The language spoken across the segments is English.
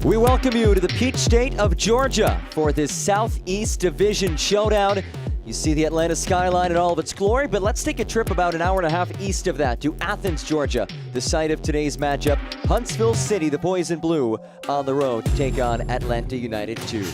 We welcome you to the Peach State of Georgia for this Southeast Division showdown. You see the Atlanta skyline in all of its glory, but let's take a trip about an hour and a half east of that to Athens, Georgia, the site of today's matchup. Huntsville City, the boys in blue, on the road to take on Atlanta United 2.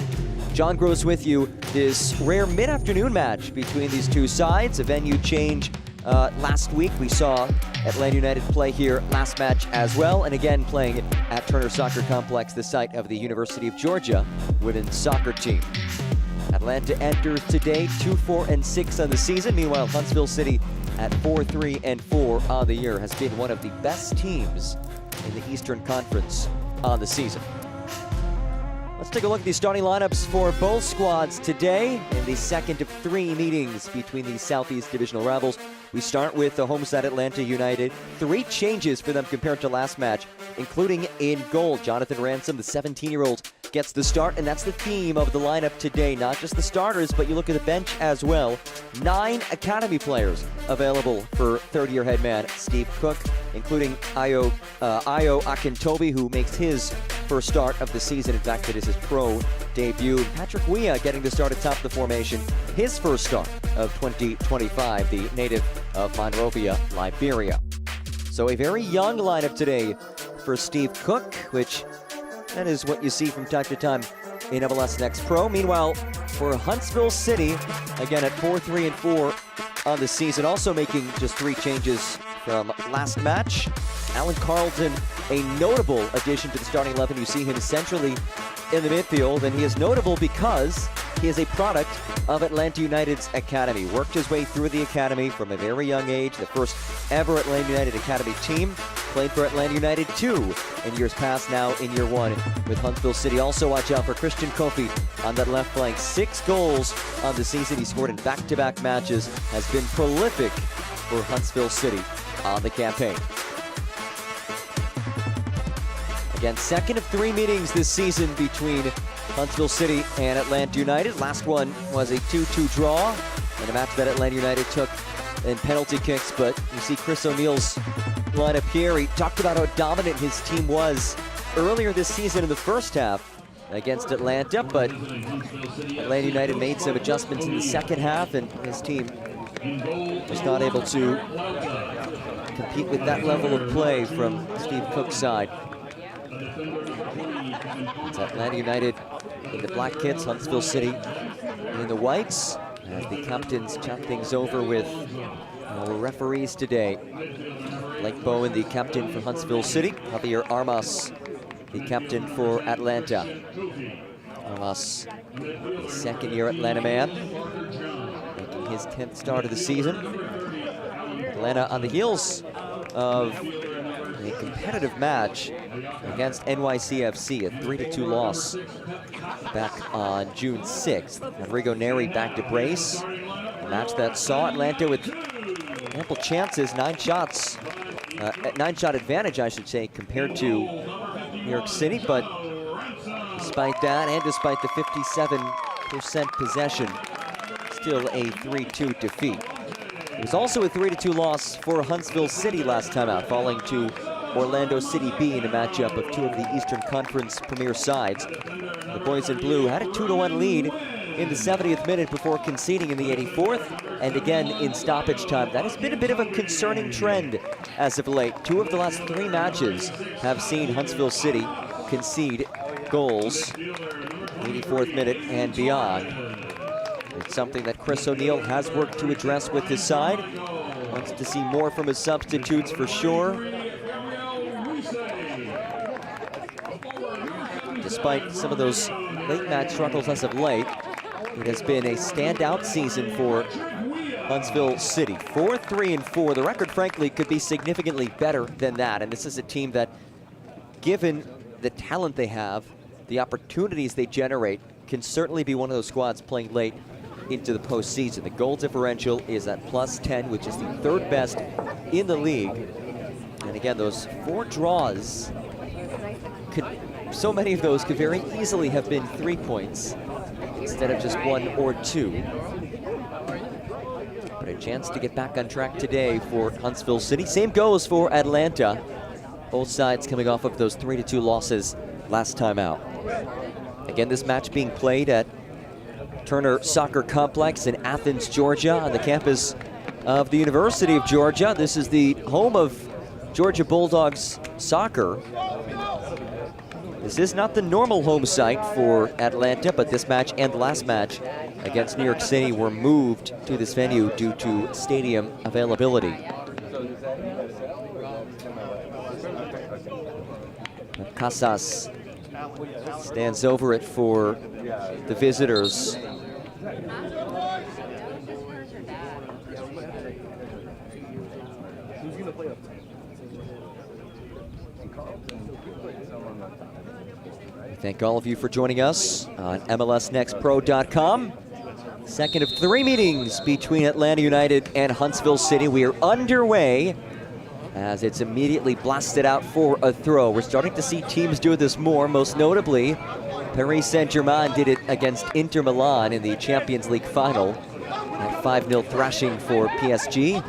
John Gross with you. This rare mid-afternoon match between these two sides. A venue change last week. We saw Atlanta United play here last match as well, and again playing at Turner Soccer Complex, the site of the University of Georgia women's soccer team. Atlanta enters today 2-4-6 on the season. Meanwhile, Huntsville City at 4-3-4 on the year has been one of the best teams in the Eastern Conference on the season. Let's take a look at the starting lineups for both squads today in the second of three meetings between these Southeast Divisional rivals. We start with the home side Atlanta United. 3 changes for them compared to last match, including in goal. Jonathan Ransom, the 17-year-old, gets the start, and that's the theme of the lineup today. Not just the starters, but you look at the bench as well. 9 academy players available for third-year head man Steve Cook, including Ayo Akintobi, who makes his first start of the season. In fact, it is his pro debut. Patrick Weah getting the start atop the formation. His first start of 2025, the native of Monrovia, Liberia. So a very young lineup today for Steve Cook, which that is what you see from time to time in MLS NEXT Pro. Meanwhile, for Huntsville City, again at 4-3-4 on the season, also making just 3 changes from last match. Alan Carlton, a notable addition to the starting 11. You see him centrally in the midfield, and he is notable because he is a product of Atlanta United's academy. Worked his way through the academy from a very young age, the first ever Atlanta United academy team. Played for Atlanta United 2 in years past, now in year 1 with Huntsville City. Also watch out for Christian Kofi on that left flank. 6 goals on the season. He scored in back-to-back matches. Has been prolific for Huntsville City on the campaign. Again, second of 3 meetings this season between Huntsville City and Atlanta United. Last one was a 2-2 draw in a match that Atlanta United took in penalty kicks, but you see Chris O'Neill's lineup here. He talked about how dominant his team was earlier this season in the first half against Atlanta, but Atlanta United made some adjustments in the second half, and his team was not able to compete with that level of play from Steve Cook's side. It's Atlanta United in the black kits, Huntsville City in the whites, as the captains chat things over with referees today. Blake Bowen, the captain for Huntsville City. Javier Armas, the captain for Atlanta. Armas, the second-year Atlanta man, making his 10th start of the season. Atlanta on the heels of a competitive match against NYCFC, a 3-2 loss back on June 6th. Rodrigo Neri back to brace. A match that saw Atlanta with ample chances, 9 shots, 9-shot advantage, I should say, compared to New York City. But despite that, and despite the 57% possession, still a 3-2 defeat. It was also a 3-2 loss for Huntsville City last time out, falling to Orlando City B in a matchup of 2 of the Eastern Conference premier sides. The boys in blue had a 2-1 lead in the 70th minute before conceding in the 84th, and again in stoppage time. That has been a bit of a concerning trend as of late. 2 of the last 3 matches have seen Huntsville City concede goals, 84th minute and beyond. It's something that Chris O'Neill has worked to address with his side. Wants to see more from his substitutes for sure. Despite some of those late match struggles as of late, it has been a standout season for Huntsville City. 4-3-4. The record, frankly, could be significantly better than that. And this is a team that, given the talent they have, the opportunities they generate, can certainly be one of those squads playing late into the postseason. The goal differential is at +10, which is the 3rd best in the league. And again, those 4 draws, so many of those could very easily have been 3 points instead of just 1 or 2. But a chance to get back on track today for Huntsville City. Same goes for Atlanta. Both sides coming off of those 3-2 losses last time out. Again, this match being played at Turner Soccer Complex in Athens, Georgia, on the campus of the University of Georgia. This is the home of Georgia Bulldogs soccer. This is not the normal home site for Atlanta, but this match and the last match against New York City were moved to this venue due to stadium availability. Casas stands over it for the visitors. Thank all of you for joining us on MLSNextPro.com. Second of 3 meetings between Atlanta United and Huntsville City. We are underway as it's immediately blasted out for a throw. We're starting to see teams do this more, most notably Paris Saint-Germain did it against Inter Milan in the Champions League final. That 5-0 thrashing for PSG.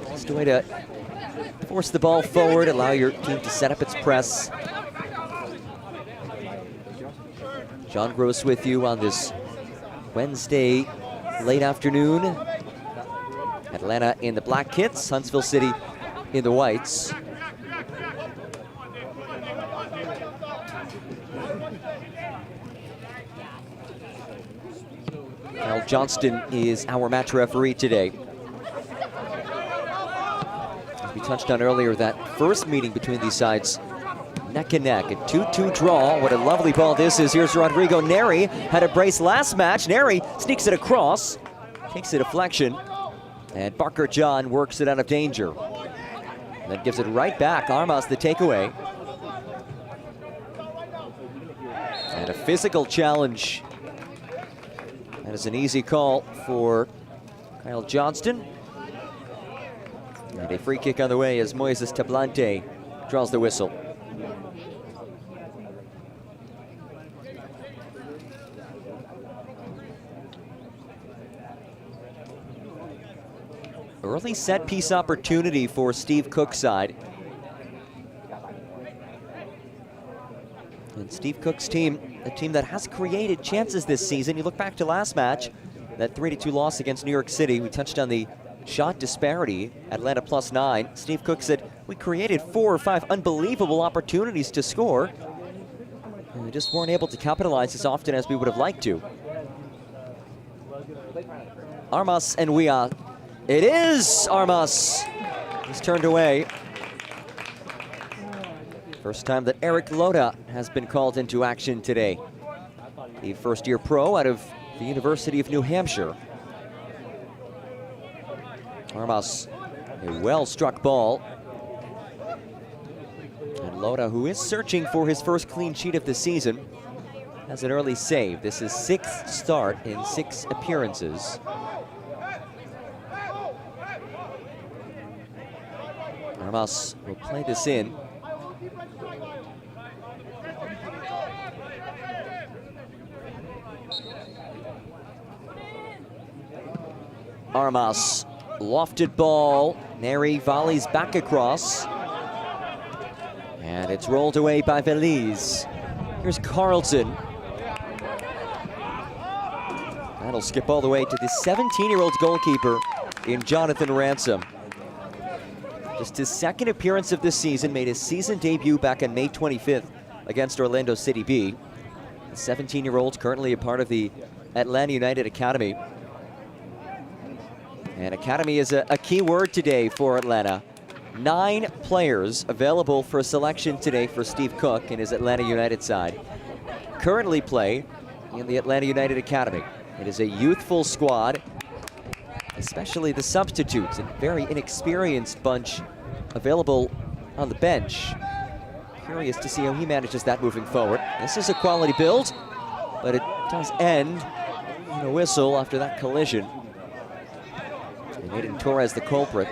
Just a way to force the ball forward, allow your team to set up its press. John Gross with you on this Wednesday late afternoon. Atlanta in the black kits, Huntsville City in the whites. Kyle Johnston is our match referee today. As we touched on earlier, that first meeting between these sides, neck and neck, a 2-2 draw. What a lovely ball this is. Here's Rodrigo Neri, had a brace last match. Neri sneaks it across, takes a deflection, and Barker John works it out of danger. And then gives it right back. Armas the takeaway. And a physical challenge. That is an easy call for Kyle Johnston. And a free kick on the way as Moises Tablante draws the whistle. Early set piece opportunity for Steve Cook's side. And Steve Cook's team, a team that has created chances this season. You look back to last match, that 3-2 loss against New York City. We touched on the shot disparity, Atlanta +9. Steve Cook said, we created 4 or 5 unbelievable opportunities to score. And we just weren't able to capitalize as often as we would have liked to. Armas and Weah. It is Armas. He's turned away. First time that Eric Loda has been called into action today. The first-year pro out of the University of New Hampshire. Armas, a well-struck ball. And Loda, who is searching for his first clean sheet of the season, has an early save. This is 6th start in 6 appearances. Armas will play this in. Armas, lofted ball. Neri volleys back across. And it's rolled away by Veliz. Here's Carlton. That'll skip all the way to the 17-year-old goalkeeper in Jonathan Ransom. Just his second appearance of this season, made his season debut back on May 25th against Orlando City B. The 17-year-old currently a part of the Atlanta United Academy. And academy is a key word today for Atlanta. 9 players available for selection today for Steve Cook and his Atlanta United side. Currently play in the Atlanta United Academy. It is a youthful squad, especially the substitutes, a very inexperienced bunch available on the bench. Curious to see how he manages that moving forward. This is a quality build, but it does end in a whistle after that collision. And Aiden Torres the culprit.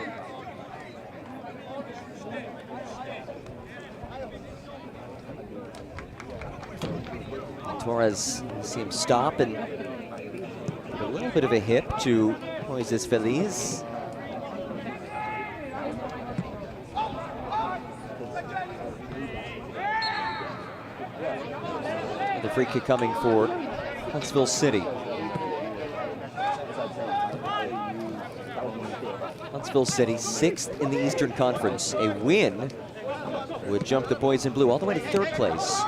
Torres, see him stop and give a little bit of a hip to Moises Feliz. free kick coming for Huntsville City. Huntsville City, 6th in the Eastern Conference. A win would jump the boys in blue all the way to 3rd place.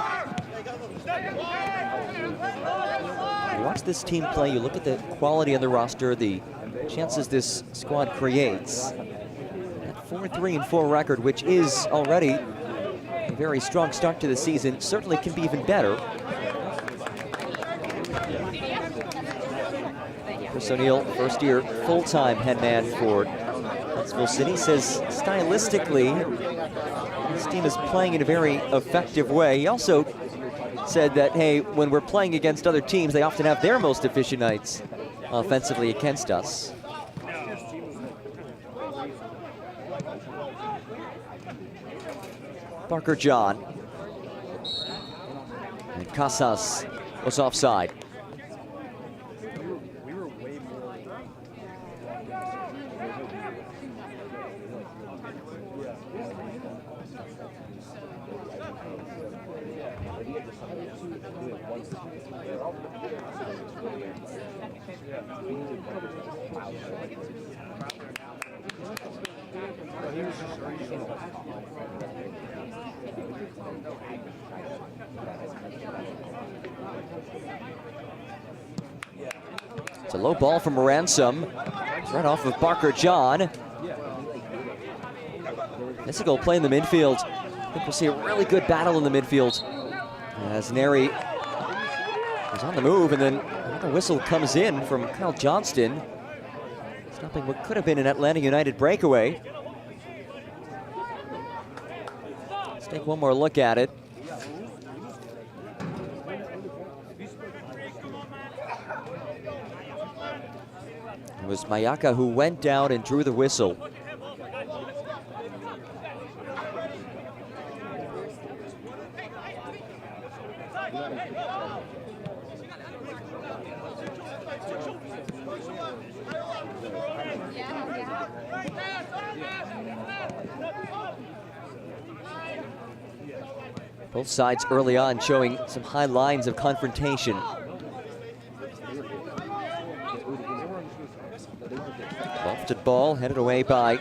You watch this team play, you look at the quality of the roster, the chances this squad creates. That 4-3-4 record, which is already a very strong start to the season, certainly can be even better. Chris O'Neill, first-year full-time head man for Huntsville City, says stylistically this team is playing in a very effective way. He also said that, hey, when we're playing against other teams, they often have their most efficient nights offensively against us. Parker John. And Casas was offside. It's a low ball from Ransom. It's right off of Parker John. Physical play in the midfield. I think we'll see a really good battle in the midfield as Neri is on the move, and then another whistle comes in from Kyle Johnston, stopping what could have been an Atlanta United breakaway. Let's take one more look at it. It was Mayaka who went down and drew the whistle. Both sides early on showing some high lines of confrontation. Lofted ball headed away by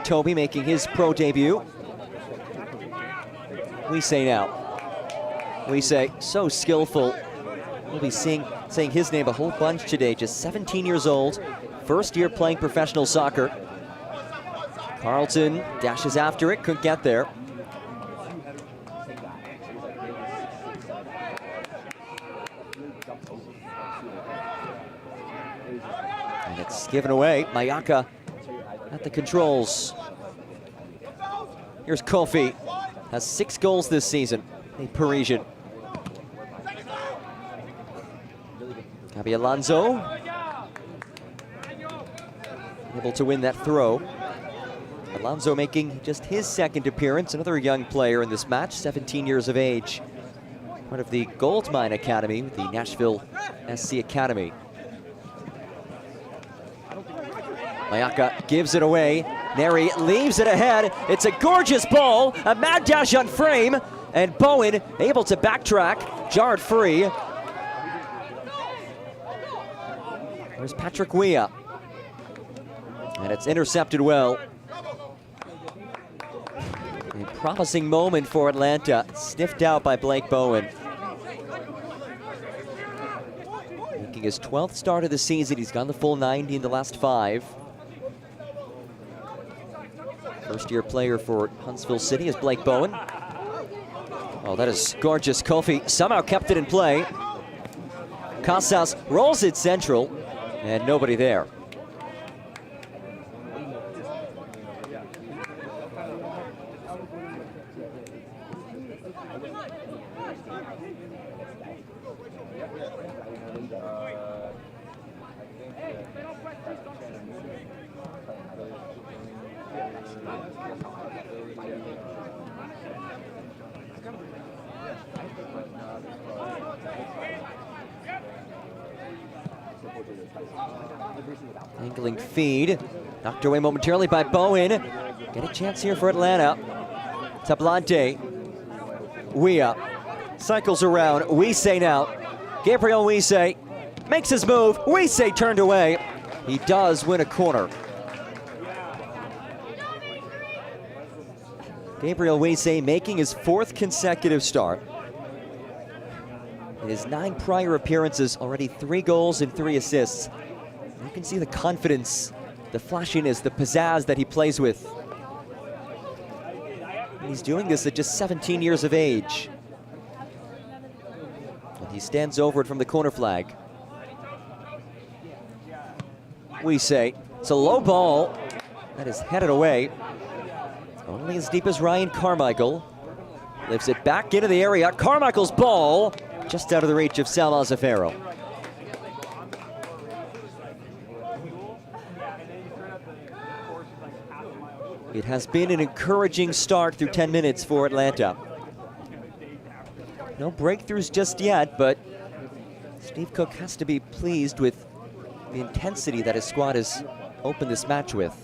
Toby, making his pro debut. We say now. We say so skillful. We'll be saying his name a whole bunch today. Just 17 years old, first year playing professional soccer. Carlton dashes after it, couldn't get there. And it's given away. Mayaka at the controls. Here's Kofi. Has 6 goals this season. A Parisian. Gabi Alonso. Able to win that throw. Alonso making just his 2nd appearance. Another young player in this match, 17 years of age. Part of the Goldmine Academy, the Nashville SC Academy. Mayaka gives it away. Neri leaves it ahead. It's a gorgeous ball, a mad dash on frame, and Bowen able to backtrack, jarred free. There's Patrick Weah. And it's intercepted well. A promising moment for Atlanta, sniffed out by Blake Bowen. Making his 12th start of the season, he's gone the full 90 in the last 5. First-year player for Huntsville City is Blake Bowen. Oh, that is gorgeous. Kofi somehow kept it in play. Casas rolls it central, and nobody there. Angling feed, knocked away momentarily by Bowen. Get a chance here for Atlanta. Tablante, Weah, cycles around. Weese now. Gabriel Weise makes his move. Weise turned away. He does win a corner. Gabriel Weise making his 4th consecutive start. In his 9 prior appearances, already 3 goals and 3 assists. You can see the confidence, the flashiness, the pizzazz that he plays with. And he's doing this at just 17 years of age. And he stands over it from the corner flag. Weise, it's a low ball that is headed away. Only as deep as Ryan Carmichael. Lifts it back into the area. Carmichael's ball just out of the reach of Sal Mazzaferro. It has been an encouraging start through 10 minutes for Atlanta. No breakthroughs just yet, but Steve Cook has to be pleased with the intensity that his squad has opened this match with.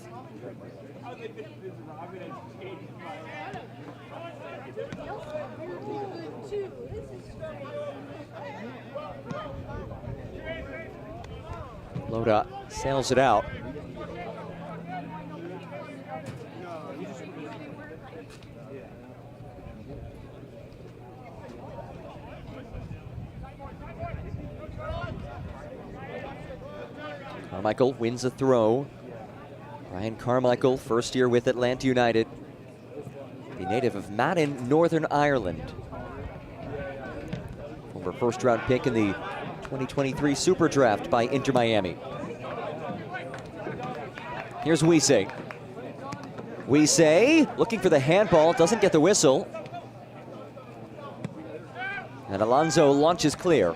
Loda sails it out. Carmichael wins a throw. Ryan Carmichael, first year with Atlanta United. The native of Madden, Northern Ireland. Former first-round pick in the 2023 Super Draft by Inter Miami. Here's Weise. Weise looking for the handball, doesn't get the whistle. And Alonso launches clear.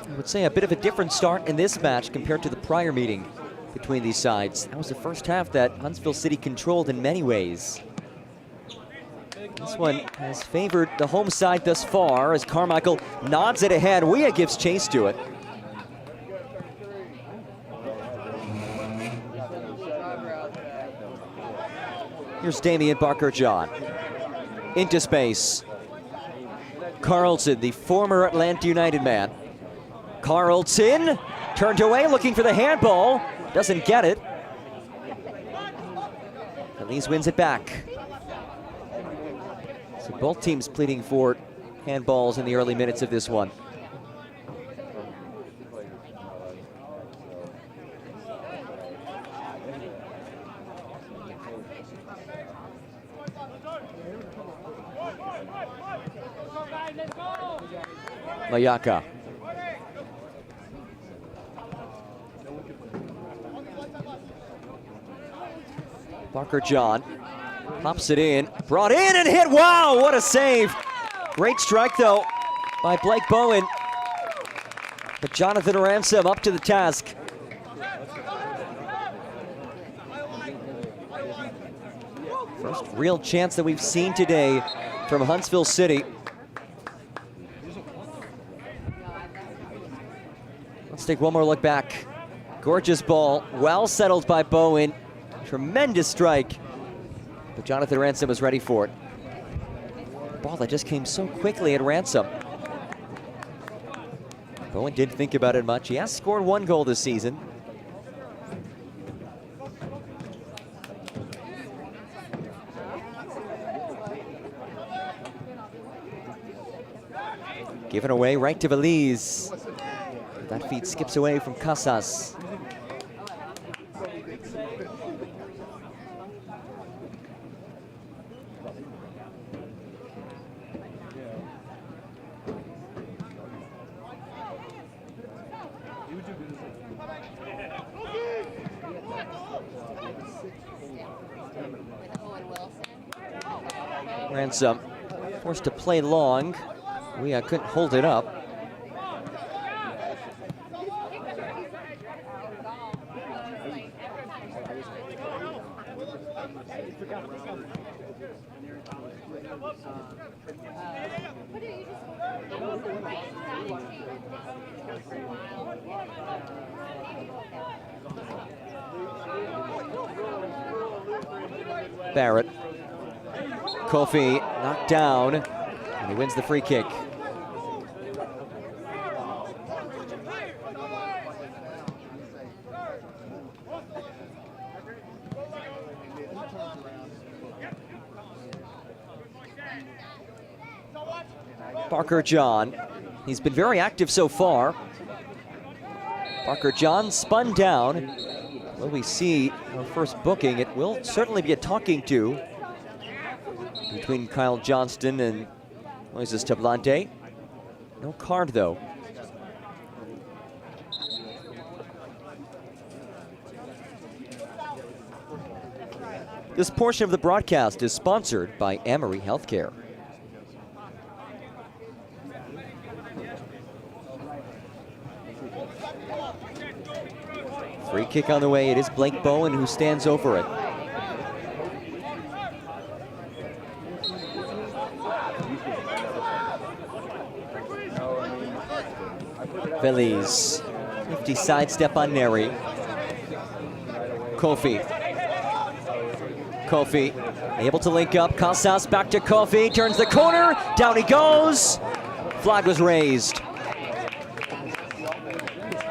I would say a bit of a different start in this match compared to the prior meeting between these sides. That was the first half that Huntsville City controlled in many ways. This one has favored the home side thus far as Carmichael nods it ahead. Weah gives chase to it. Here's Damian Barker-John. Into space. Carlson, the former Atlanta United man. Carlson turned away looking for the handball. Doesn't get it. Elise wins it back. So both teams pleading for handballs in the early minutes of this one. Mayaka. Barker-John pops it in, brought in and hit. Wow, what a save. Great strike though by Blake Bowen. But Jonathan Ransom up to the task. First real chance that we've seen today from Huntsville City. Let's take one more look back. Gorgeous ball, well settled by Bowen. Tremendous strike, but Jonathan Ransom was ready for it. A ball that just came so quickly at Ransom. Bowen didn't think about it much. He has scored 1 goal this season. Given away right to Belize. That feed skips away from Casas. Ransom forced to play long. We couldn't hold it up. Barrett. Kofi knocked down, and he wins the free kick. Parker John, he's been very active so far. Parker John spun down. Will we see our first booking? It will certainly be a talking to between Kyle Johnston and Moises Tablante. No card though. This portion of the broadcast is sponsored by Emory Healthcare. Free kick on the way. It is Blake Bowen who stands over it. Feliz. 50 sidestep on Neri. Kofi. Kofi able to link up. Casas back to Kofi. Turns the corner. Down he goes. Flag was raised.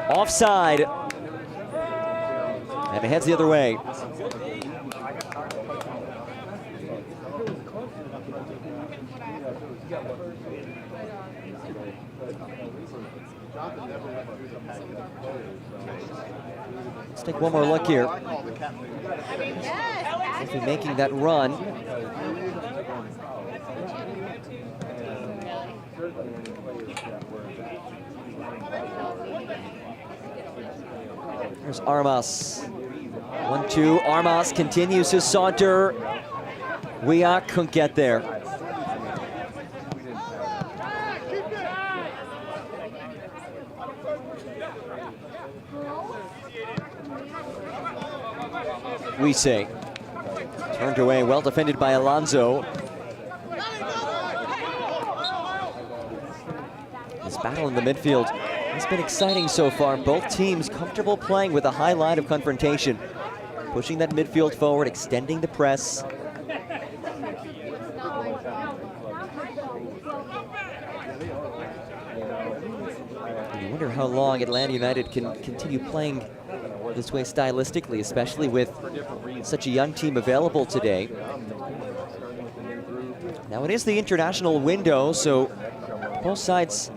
Offside. And it heads the other way. Let's take one more look here. Kofi making that run. There's Armas. 1-2, Armas continues his saunter. Wiak couldn't get there. We say. Turned away, well defended by Alonso. This battle in the midfield has been exciting so far. Both teams comfortable playing with a high line of confrontation. Pushing that midfield forward, extending the press. And you wonder how long Atlanta United can continue playing this way stylistically, especially with such a young team available today. Now it is the international window, so both sides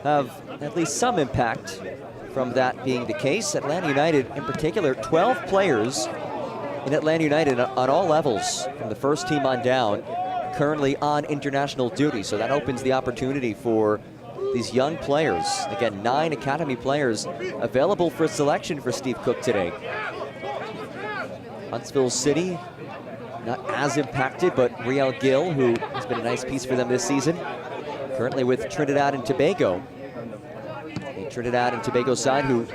have at least some impact from that being the case. Atlanta United in particular, 12 players in Atlanta United on all levels, from the first team on down, currently on international duty. So that opens the opportunity for these young players. Again, 9 academy players available for selection for Steve Cook today. Huntsville City, not as impacted, but Riel Gill, who has been a nice piece for them this season, currently with Trinidad and Tobago. A Trinidad and Tobago side who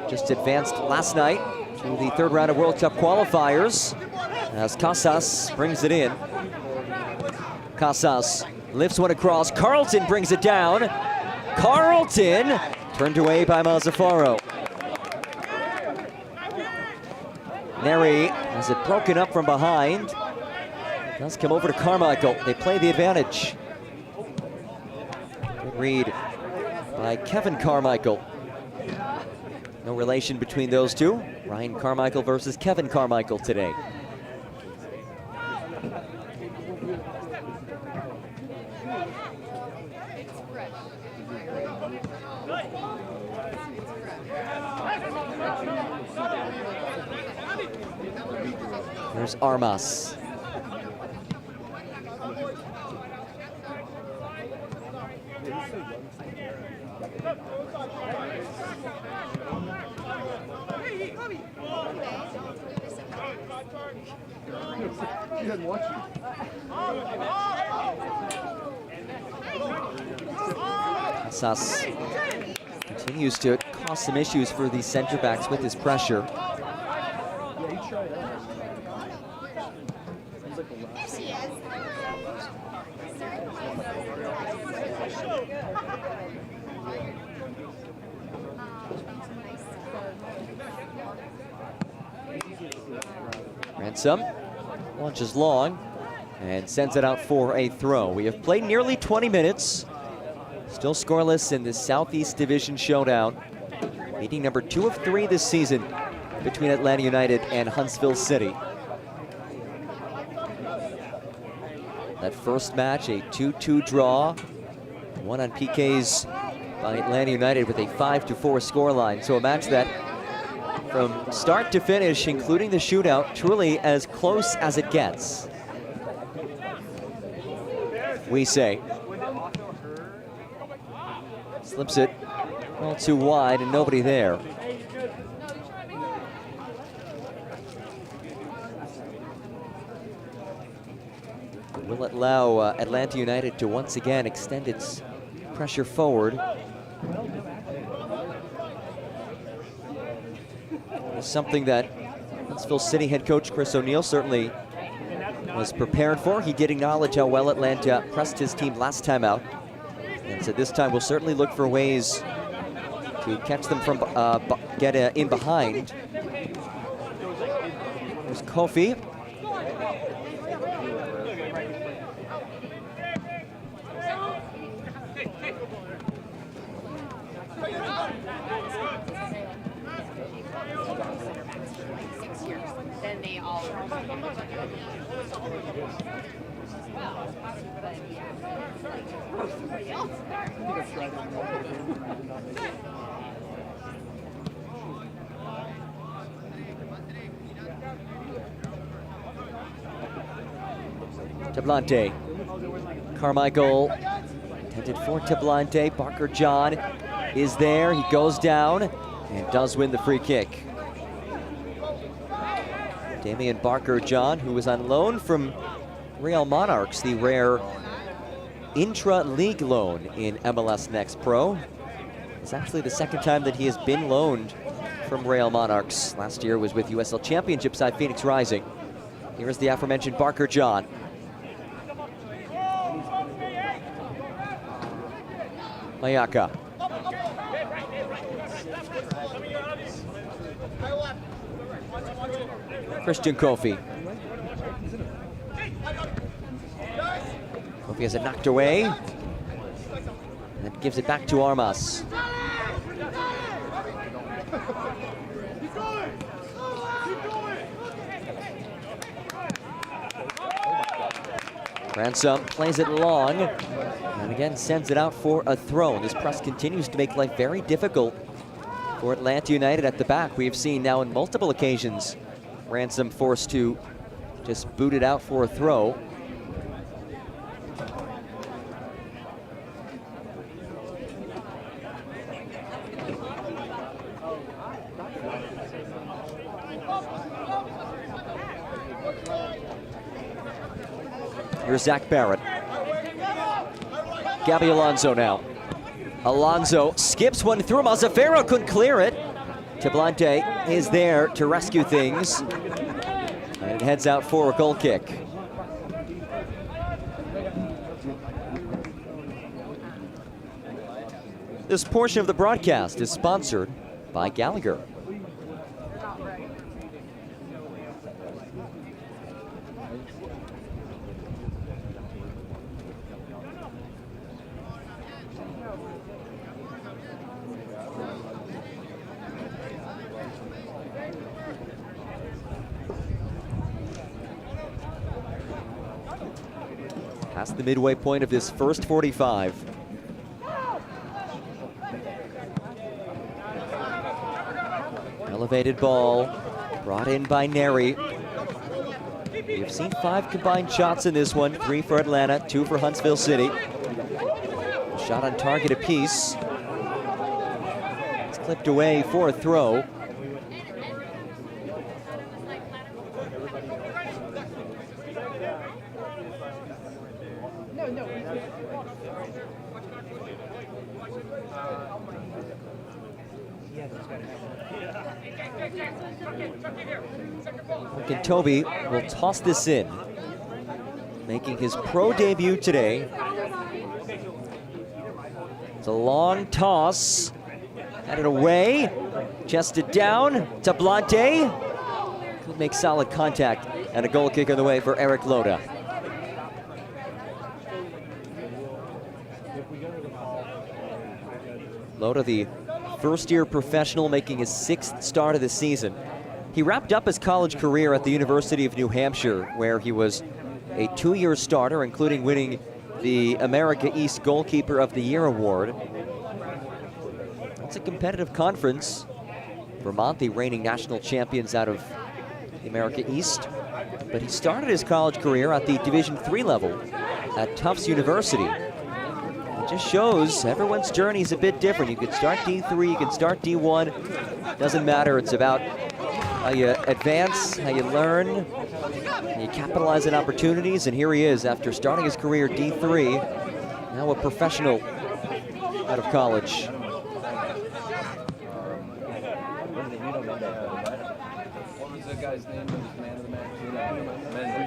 just advanced last night to the third round of World Cup qualifiers, as Casas brings it in. Casas lifts one across. Carlton brings it down. Carlton turned away by Mazafaro. Neri has it broken up from behind. Does come over to Carmichael. They play the advantage. Good read by Kevin Carmichael. No relation between those two. Ryan Carmichael versus Kevin Carmichael today. There's Armas. Casas continues to cause some issues for these center backs with his pressure. Ransom launches long and sends it out for a throw. We have played nearly 20 minutes. Still scoreless in this Southeast Division showdown. Meeting number 2 of 3 this season between Atlanta United and Huntsville City. That first match, a 2-2 draw. Won on PKs by Atlanta United with a 5-4 scoreline. So a match that from start to finish, including the shootout, truly as close as it gets. We say. Slips it all too wide and nobody there. Will it allow Atlanta United to once again extend its pressure forward. It's something that Huntsville City head coach Chris O'Neill certainly was prepared for. He did acknowledge how well Atlanta pressed his team last time out, and said this time we'll certainly look for ways to catch them from get in behind. There's Kofi. Tablante. Carmichael intended for Tablante. Barker John is there. He goes down and does win the free kick. Damian Barker John, who was on loan from Real Monarchs, the rare intra-league loan in MLS NEXT Pro. It's actually the second time that he has been loaned from Real Monarchs. Last year was with USL Championship side Phoenix Rising. Here is the aforementioned Barker John. Mayaka. Christian Kofi. Kofi has it knocked away. And then gives it back to Armas. Ransom plays it long, and again sends it out for a throw. This press continues to make life very difficult for Atlanta United at the back. We have seen now on multiple occasions Ransom forced to just boot it out for a throw. Here's Zach Barrett. Gabby Alonso now. Alonso skips one through. Mazzaferro couldn't clear it. Tablante is there to rescue things. And it heads out for a goal kick. This portion of the broadcast is sponsored by Gallagher. Past the midway point of this first 45. Elevated ball brought in by Neri. We've seen 5 combined shots in this one, 3 for Atlanta, 2 for Huntsville City. A shot on target apiece. It's clipped away for a throw. Toby will toss this in, making his pro debut today. It's a long toss, had it away, chested down, Tablante could make solid contact And a goal kick on the way for Eric Loda. Loda, the first-year professional, making his 6th start of the season. He wrapped up his college career at the University of New Hampshire, where he was a 2-year starter, including winning the America East Goalkeeper of the Year award. It's a competitive conference. Vermont, the reigning national champions out of the America East. But he started his college career at the Division III level at Tufts University. It just shows everyone's journey is a bit different. You can start D3, you can start D1. Doesn't matter. It's about how you advance, how you learn, how you capitalize on opportunities. And here he is after starting his career D3, now a professional out of college. What was the guy's name that was man of the match?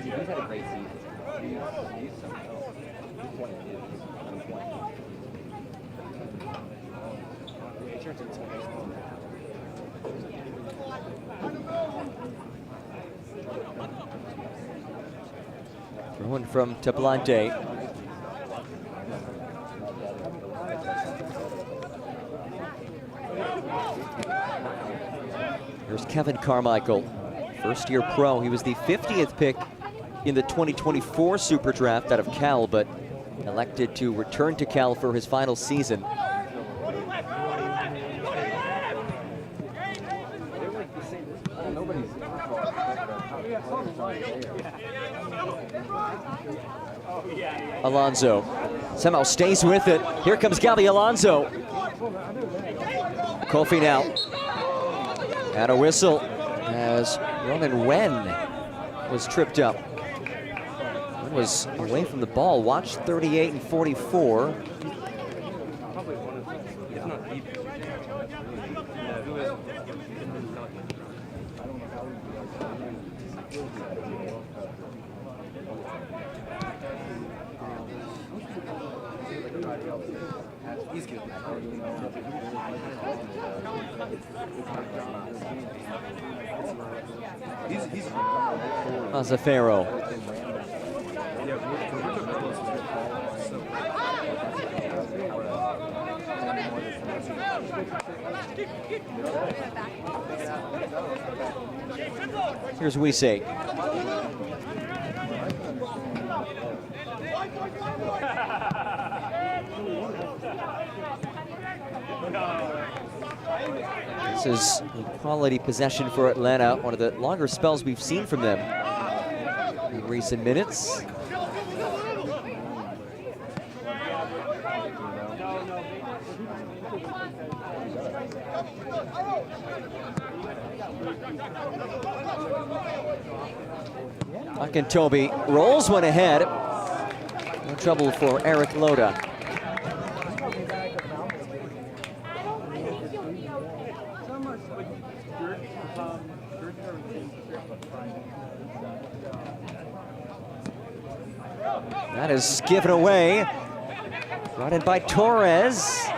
He's had a great season. He's something else. He's 22. Thrown from Tablante. Here's Kevin Carmichael, first-year pro. He was the 50th pick in the 2024 Super Draft out of Cal, but elected to return to Cal for his final season. Alonso somehow stays with it. Here comes Gabby Alonso. Kofi now. And a whistle as Roman Wen was tripped up. Wen was away from the ball. Watch 38 and 44. He's good. Mazafero. Here's Wise. This is a quality possession for Atlanta, one of the longer spells we've seen from them in recent minutes. Akintobi rolls one ahead. No trouble for Eric Loda. That is given away. Brought in by Torres.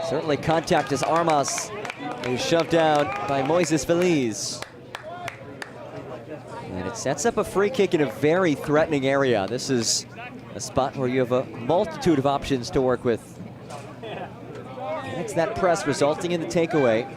Certainly contact as Armas is shoved down by Moises Feliz. And it sets up a free kick in a very threatening area. This is a spot where you have a multitude of options to work with. And it's that press resulting in the takeaway.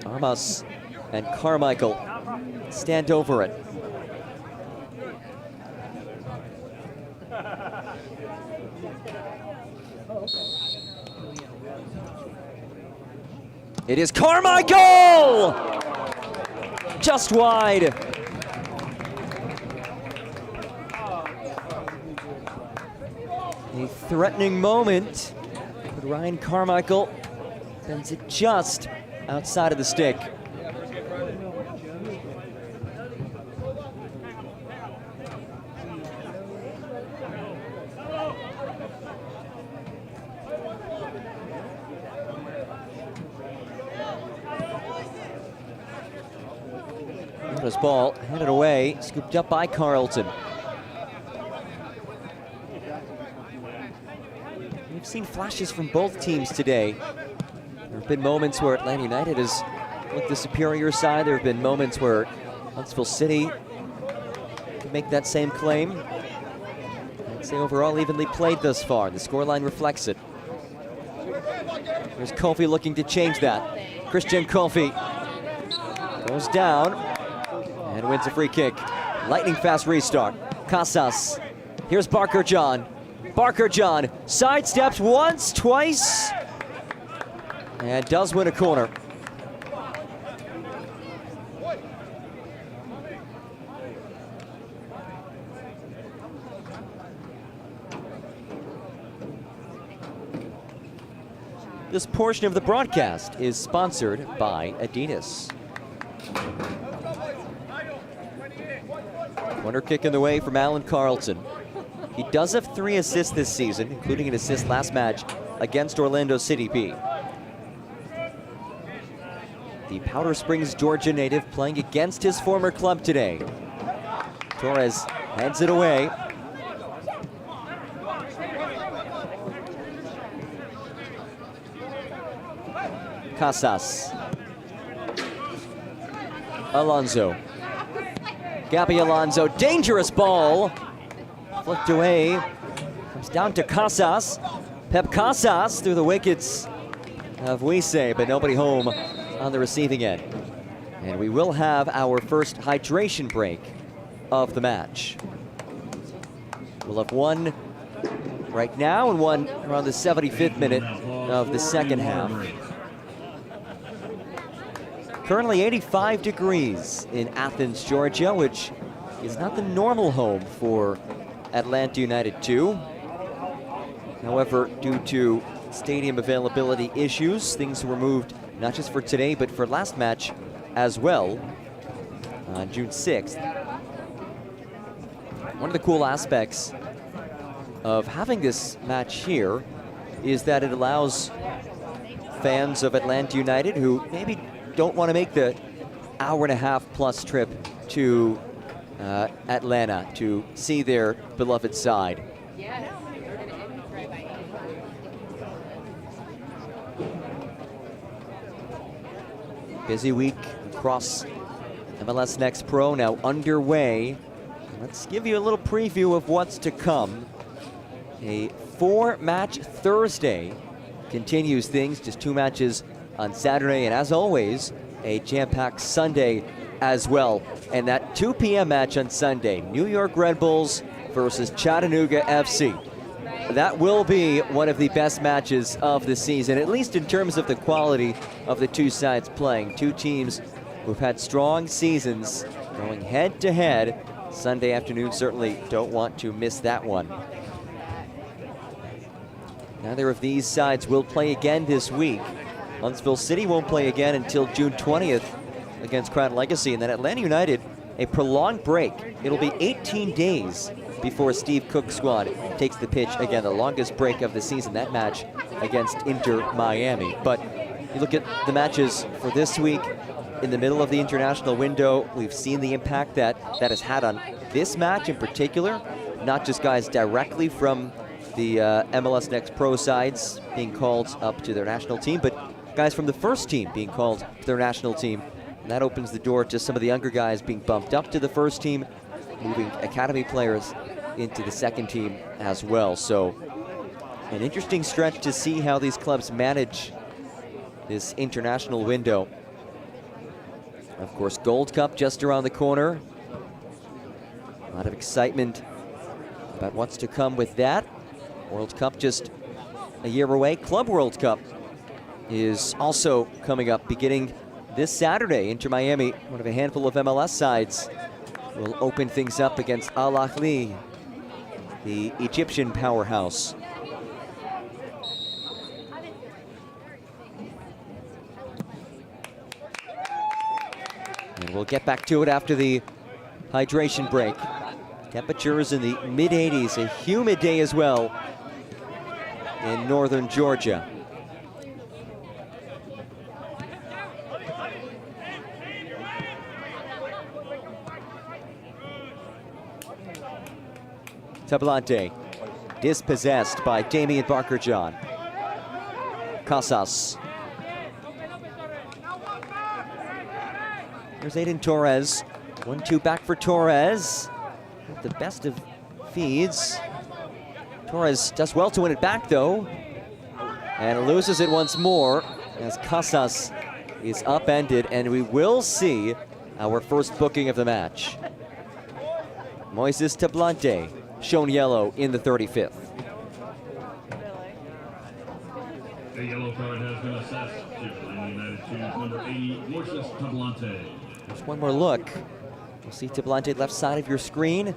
Armas and Carmichael stand over it. It is Carmichael! Just wide. A threatening moment, but Ryan Carmichael sends it just outside of the stick. His ball headed away, scooped up by Carlton. We've seen flashes from both teams today. There have been moments where Atlanta United has looked the superior side. There have been moments where Huntsville City can make that same claim. I'd say overall evenly played thus far. The scoreline reflects it. Here's Kofi looking to change that. Christian Kofi goes down and wins a free kick. Lightning fast restart. Casas. Here's Barker John. Barker John sidesteps once, twice, and does win a corner. This portion of the broadcast is sponsored by Adidas. Corner kick in the way from Alan Carlton. He does have 3 assists this season, including an assist last match against Orlando City B. The Powder Springs, Georgia native playing against his former club today. Torres heads it away. Casas. Alonso. Gabby Alonso, dangerous ball. Flicked away. Comes down to Casas. Pep Casas through the wickets of Wise, but nobody home on the receiving end. And we will have our first hydration break of the match. We'll have one right now and one around the 75th minute of the second half. Currently 85 degrees in Athens, Georgia, which is not the normal home for Atlanta United 2. However, due to stadium availability issues, things were moved not just for today, but for last match as well on June 6th. One of the cool aspects of having this match here is that it allows fans of Atlanta United who maybe don't want to make the hour-and-a-half-plus trip to Atlanta to see their beloved side. Busy week across MLS Next Pro now underway. Let's give you a little preview of what's to come. A 4-match Thursday continues things, just 2 matches on Saturday, and as always, a jam-packed Sunday as well. And that 2 p.m. match on Sunday, New York Red Bulls versus Chattanooga FC. That will be one of the best matches of the season, at least in terms of the quality of the two sides playing. Two teams who've had strong seasons going head-to-head. Sunday afternoon, certainly don't want to miss that one. Neither of these sides will play again this week. Huntsville City won't play again until June 20th against Crown Legacy, and then Atlanta United, a prolonged break. It'll be 18 days before Steve Cook's squad takes the pitch again, the longest break of the season, that match against Inter Miami. But you look at the matches for this week, in the middle of the international window, we've seen the impact that has had on this match in particular, not just guys directly from the MLS Next Pro sides being called up to their national team, but guys from the first team being called to their national team. And that opens the door to some of the younger guys being bumped up to the first team, moving academy players into the second team as well. So an interesting stretch to see how these clubs manage this international window. Of course, Gold Cup just around the corner. A lot of excitement about what's to come with that. World Cup just a year away. Club World Cup is also coming up beginning this Saturday. Inter Miami, one of a handful of MLS sides, will open things up against Al Ahly, the Egyptian powerhouse. And we'll get back to it after the hydration break. Temperatures in the mid-80s, a humid day as well in northern Georgia. Tablante, dispossessed by Damian Barker-John. Casas. Here's Aiden Torres. 1-2 back for Torres. The best of feeds. Torres does well to win it back, though. And loses it once more as Casas is upended, and we will see our first booking of the match. Moises Tablante, shown yellow in the 35th. A yellow card has been assessed to Atlanta United to number 80, Moises Tablante. Just one more look. You'll see Tablante left side of your screen.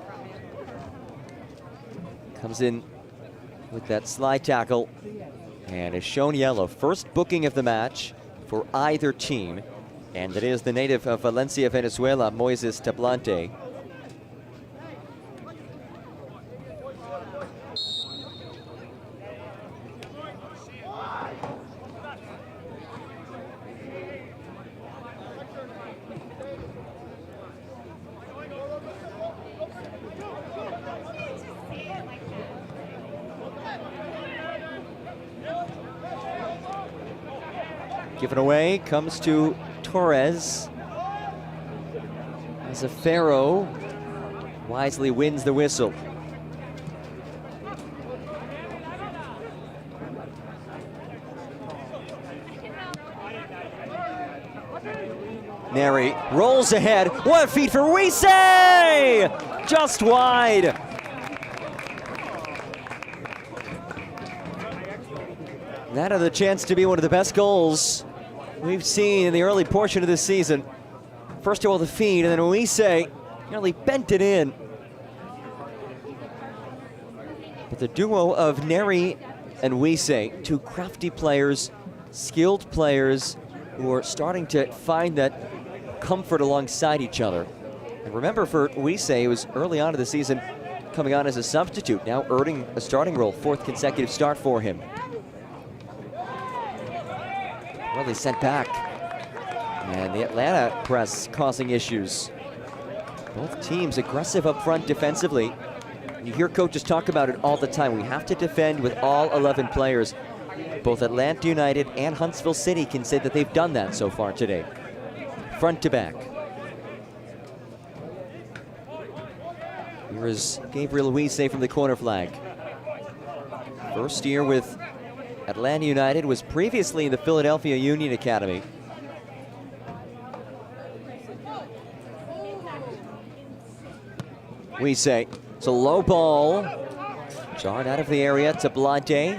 Comes in with that slide tackle and is shown yellow. First booking of the match for either team, and it is the native of Valencia, Venezuela, Moises Tablante. Given away, comes to Torres. As a Pharaoh wisely wins the whistle. Neri rolls ahead. 1 feet for Wise! Just wide. That had the chance to be one of the best goals we've seen in the early portion of this season. First of all, the feed, and then Wise nearly bent it in. But the duo of Neri and Wise, two crafty players, skilled players who are starting to find that comfort alongside each other. And remember, for Wise, it was early on in the season coming on as a substitute, now earning a starting role, 4th consecutive start for him. Really sent back. And the Atlanta press causing issues. Both teams aggressive up front defensively. You hear coaches talk about it all the time. We have to defend with all 11 players. Both Atlanta United and Huntsville City can say that they've done that so far today. Front to back. Here is Gabriel Wise from the corner flag. First year with Atlanta United, was previously in the Philadelphia Union Academy. Wise, it's a low ball. Jarred out of the area to Tablante.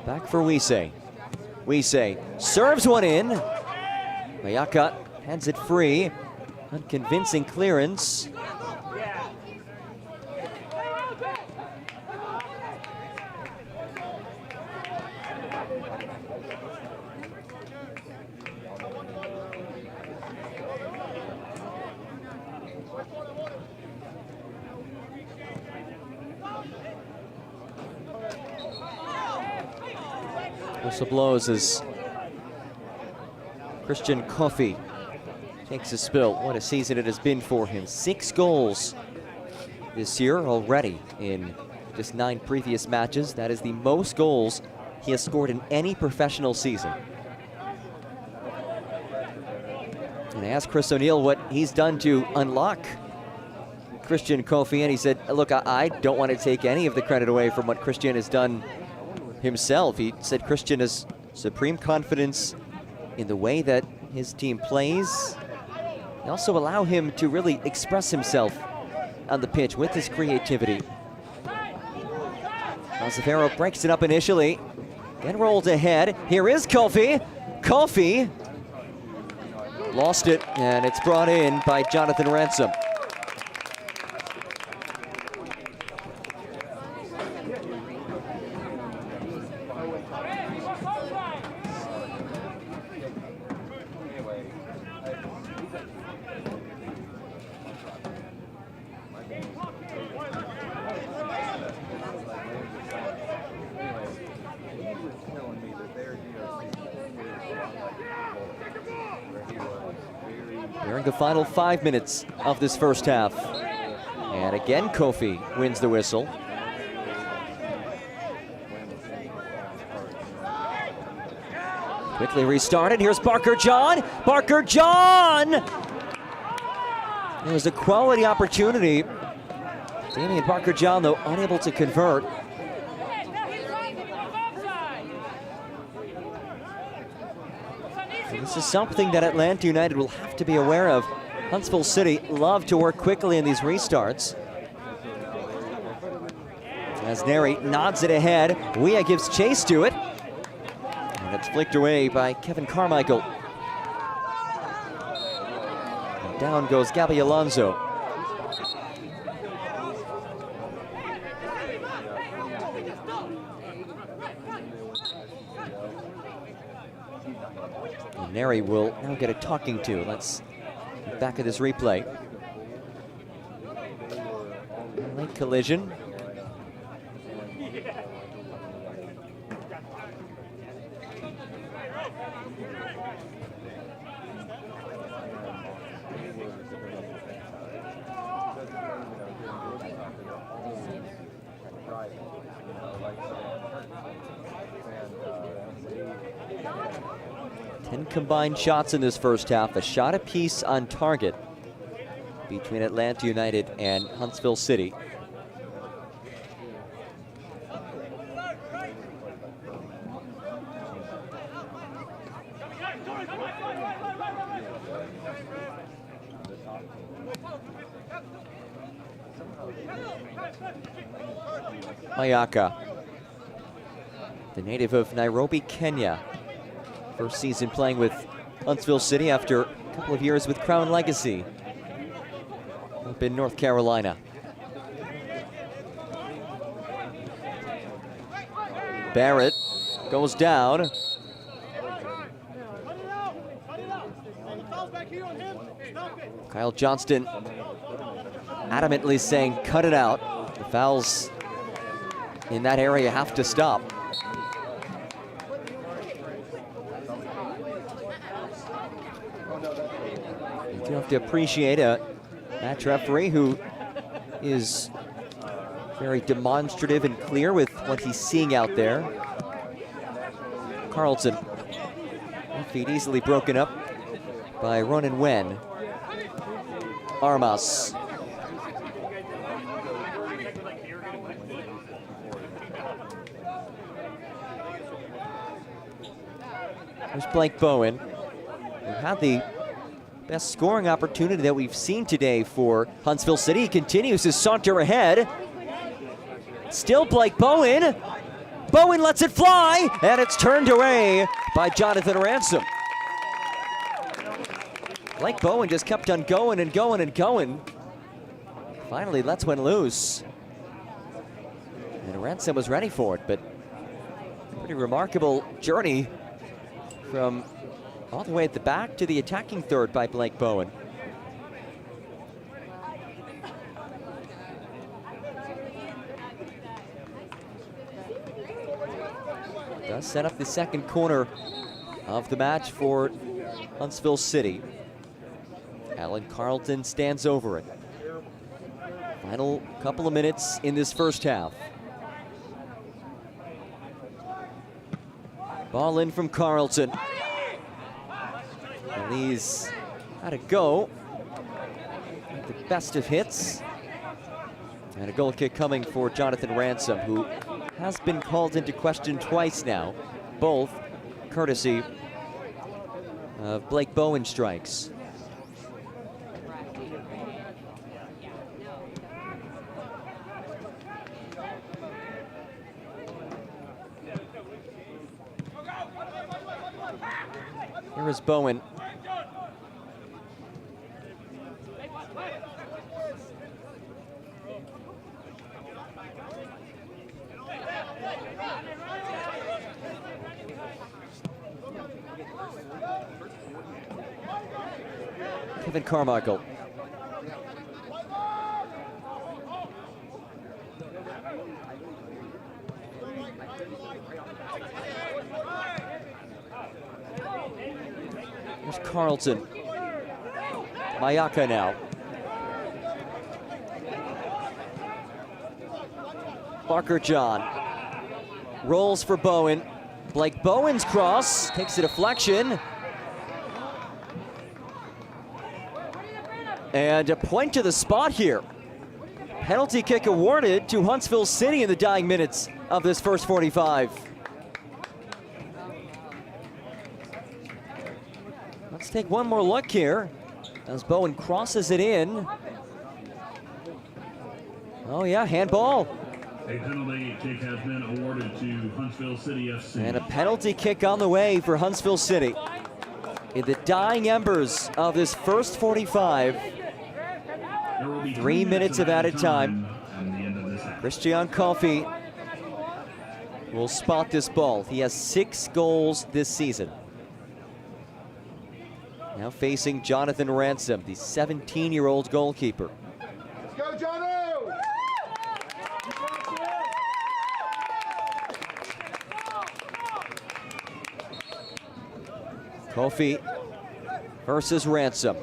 Back for Wise. Wise serves one in. Mayaka hands it free. Unconvincing clearance. Whistle blows as Christian Coffey takes a spill. What a season it has been for him. 6 goals this year already in just 9 previous matches. That is the most goals he has scored in any professional season. And I asked Chris O'Neill what he's done to unlock Christian Coffey, and he said, look, I don't want to take any of the credit away from what Christian has done himself. He said Christian has supreme confidence in the way that his team plays. They also allow him to really express himself on the pitch with his creativity. Mazafero breaks it up initially, then rolls ahead. Here is Coffey. Coffey lost it, and it's brought in by Jonathan Ransom. During the final 5 minutes of this first half. And again, Kofi wins the whistle. Quickly restarted. Here's Barker John. Barker John! It was a quality opportunity. Damian Barker John, though, unable to convert. And this is something that Atlanta United will have to be aware of. Huntsville City love to work quickly in these restarts. As Neri nods it ahead, Weah gives chase to it. And it's flicked away by Kevin Carmichael. And down goes Gabby Alonso. And Neri will now get a talking to. Let's look back at this replay. Late collision. Combined shots in this first half, a shot apiece on target between Atlanta United and Huntsville City. Mayaka, the native of Nairobi, Kenya. First season playing with Huntsville City after a couple of years with Crown Legacy up in North Carolina. Barrett goes down. Kyle Johnston adamantly saying, cut it out. The fouls in that area have to stop. You have to appreciate a match referee who is very demonstrative and clear with what he's seeing out there. Carlton, feet easily broken up by Ronan Wen. Armas. There's Blake Bowen, who had the best scoring opportunity that we've seen today for Huntsville City. He continues his saunter ahead. Still Blake Bowen. Bowen lets it fly, and it's turned away by Jonathan Ransom. Blake Bowen just kept on going and going and going. Finally lets one loose. And Ransom was ready for it, but pretty remarkable journey from all the way at the back to the attacking third by Blake Bowen. Does set up the second corner of the match for Huntsville City. Alan Carlton stands over it. Final couple of minutes in this first half. Ball in from Carlton. And he's had a go at the best of hits. And a goal kick coming for Jonathan Ransom, who has been called into question twice now, both courtesy of Blake Bowen strikes. Here is Bowen. Kevin Carmichael. Here's Carlton. Mayaka now. Parker John rolls for Bowen. Blake Bowen's cross takes a deflection. And a point to the spot here. Penalty kick awarded to Huntsville City in the dying minutes of this first 45. Let's take one more look here as Bowen crosses it in. Oh yeah, handball. A penalty kick has been awarded to Huntsville City FC. And a penalty kick on the way for Huntsville City. In the dying embers of this first 45, 3 minutes of added time. Christian Coffey will spot this ball. He has 6 goals this season. Now facing Jonathan Ransom, the 17-year-old goalkeeper. Let's go, Jono! Coffey versus Ransom.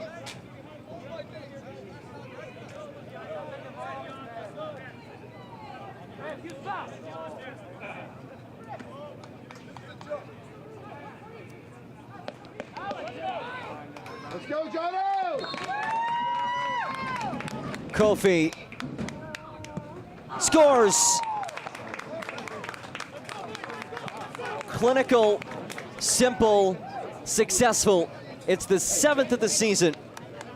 Let's go, Jono! Coffey scores. Clinical, simple, successful. It's the 7th of the season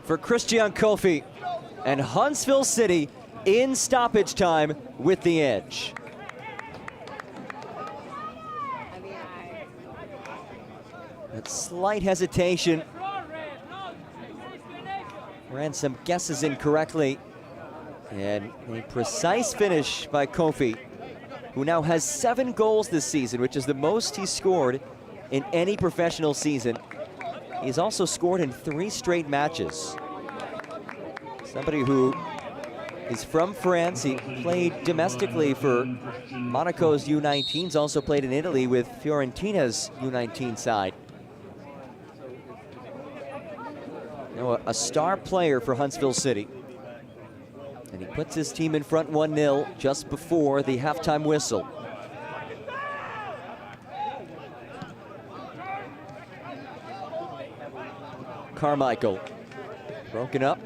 for Christian Coffey, and Huntsville City in stoppage time with the edge. That slight hesitation. Ransom guesses incorrectly, and a precise finish by Coffey, who now has 7 goals this season, which is the most he's scored in any professional season. He's also scored in 3 straight matches. Somebody who is from France. He played domestically for Monaco's U19s, also played in Italy with Fiorentina's U19 side. Now a star player for Huntsville City. And he puts his team in front 1-0 just before the halftime whistle. Carmichael, broken up.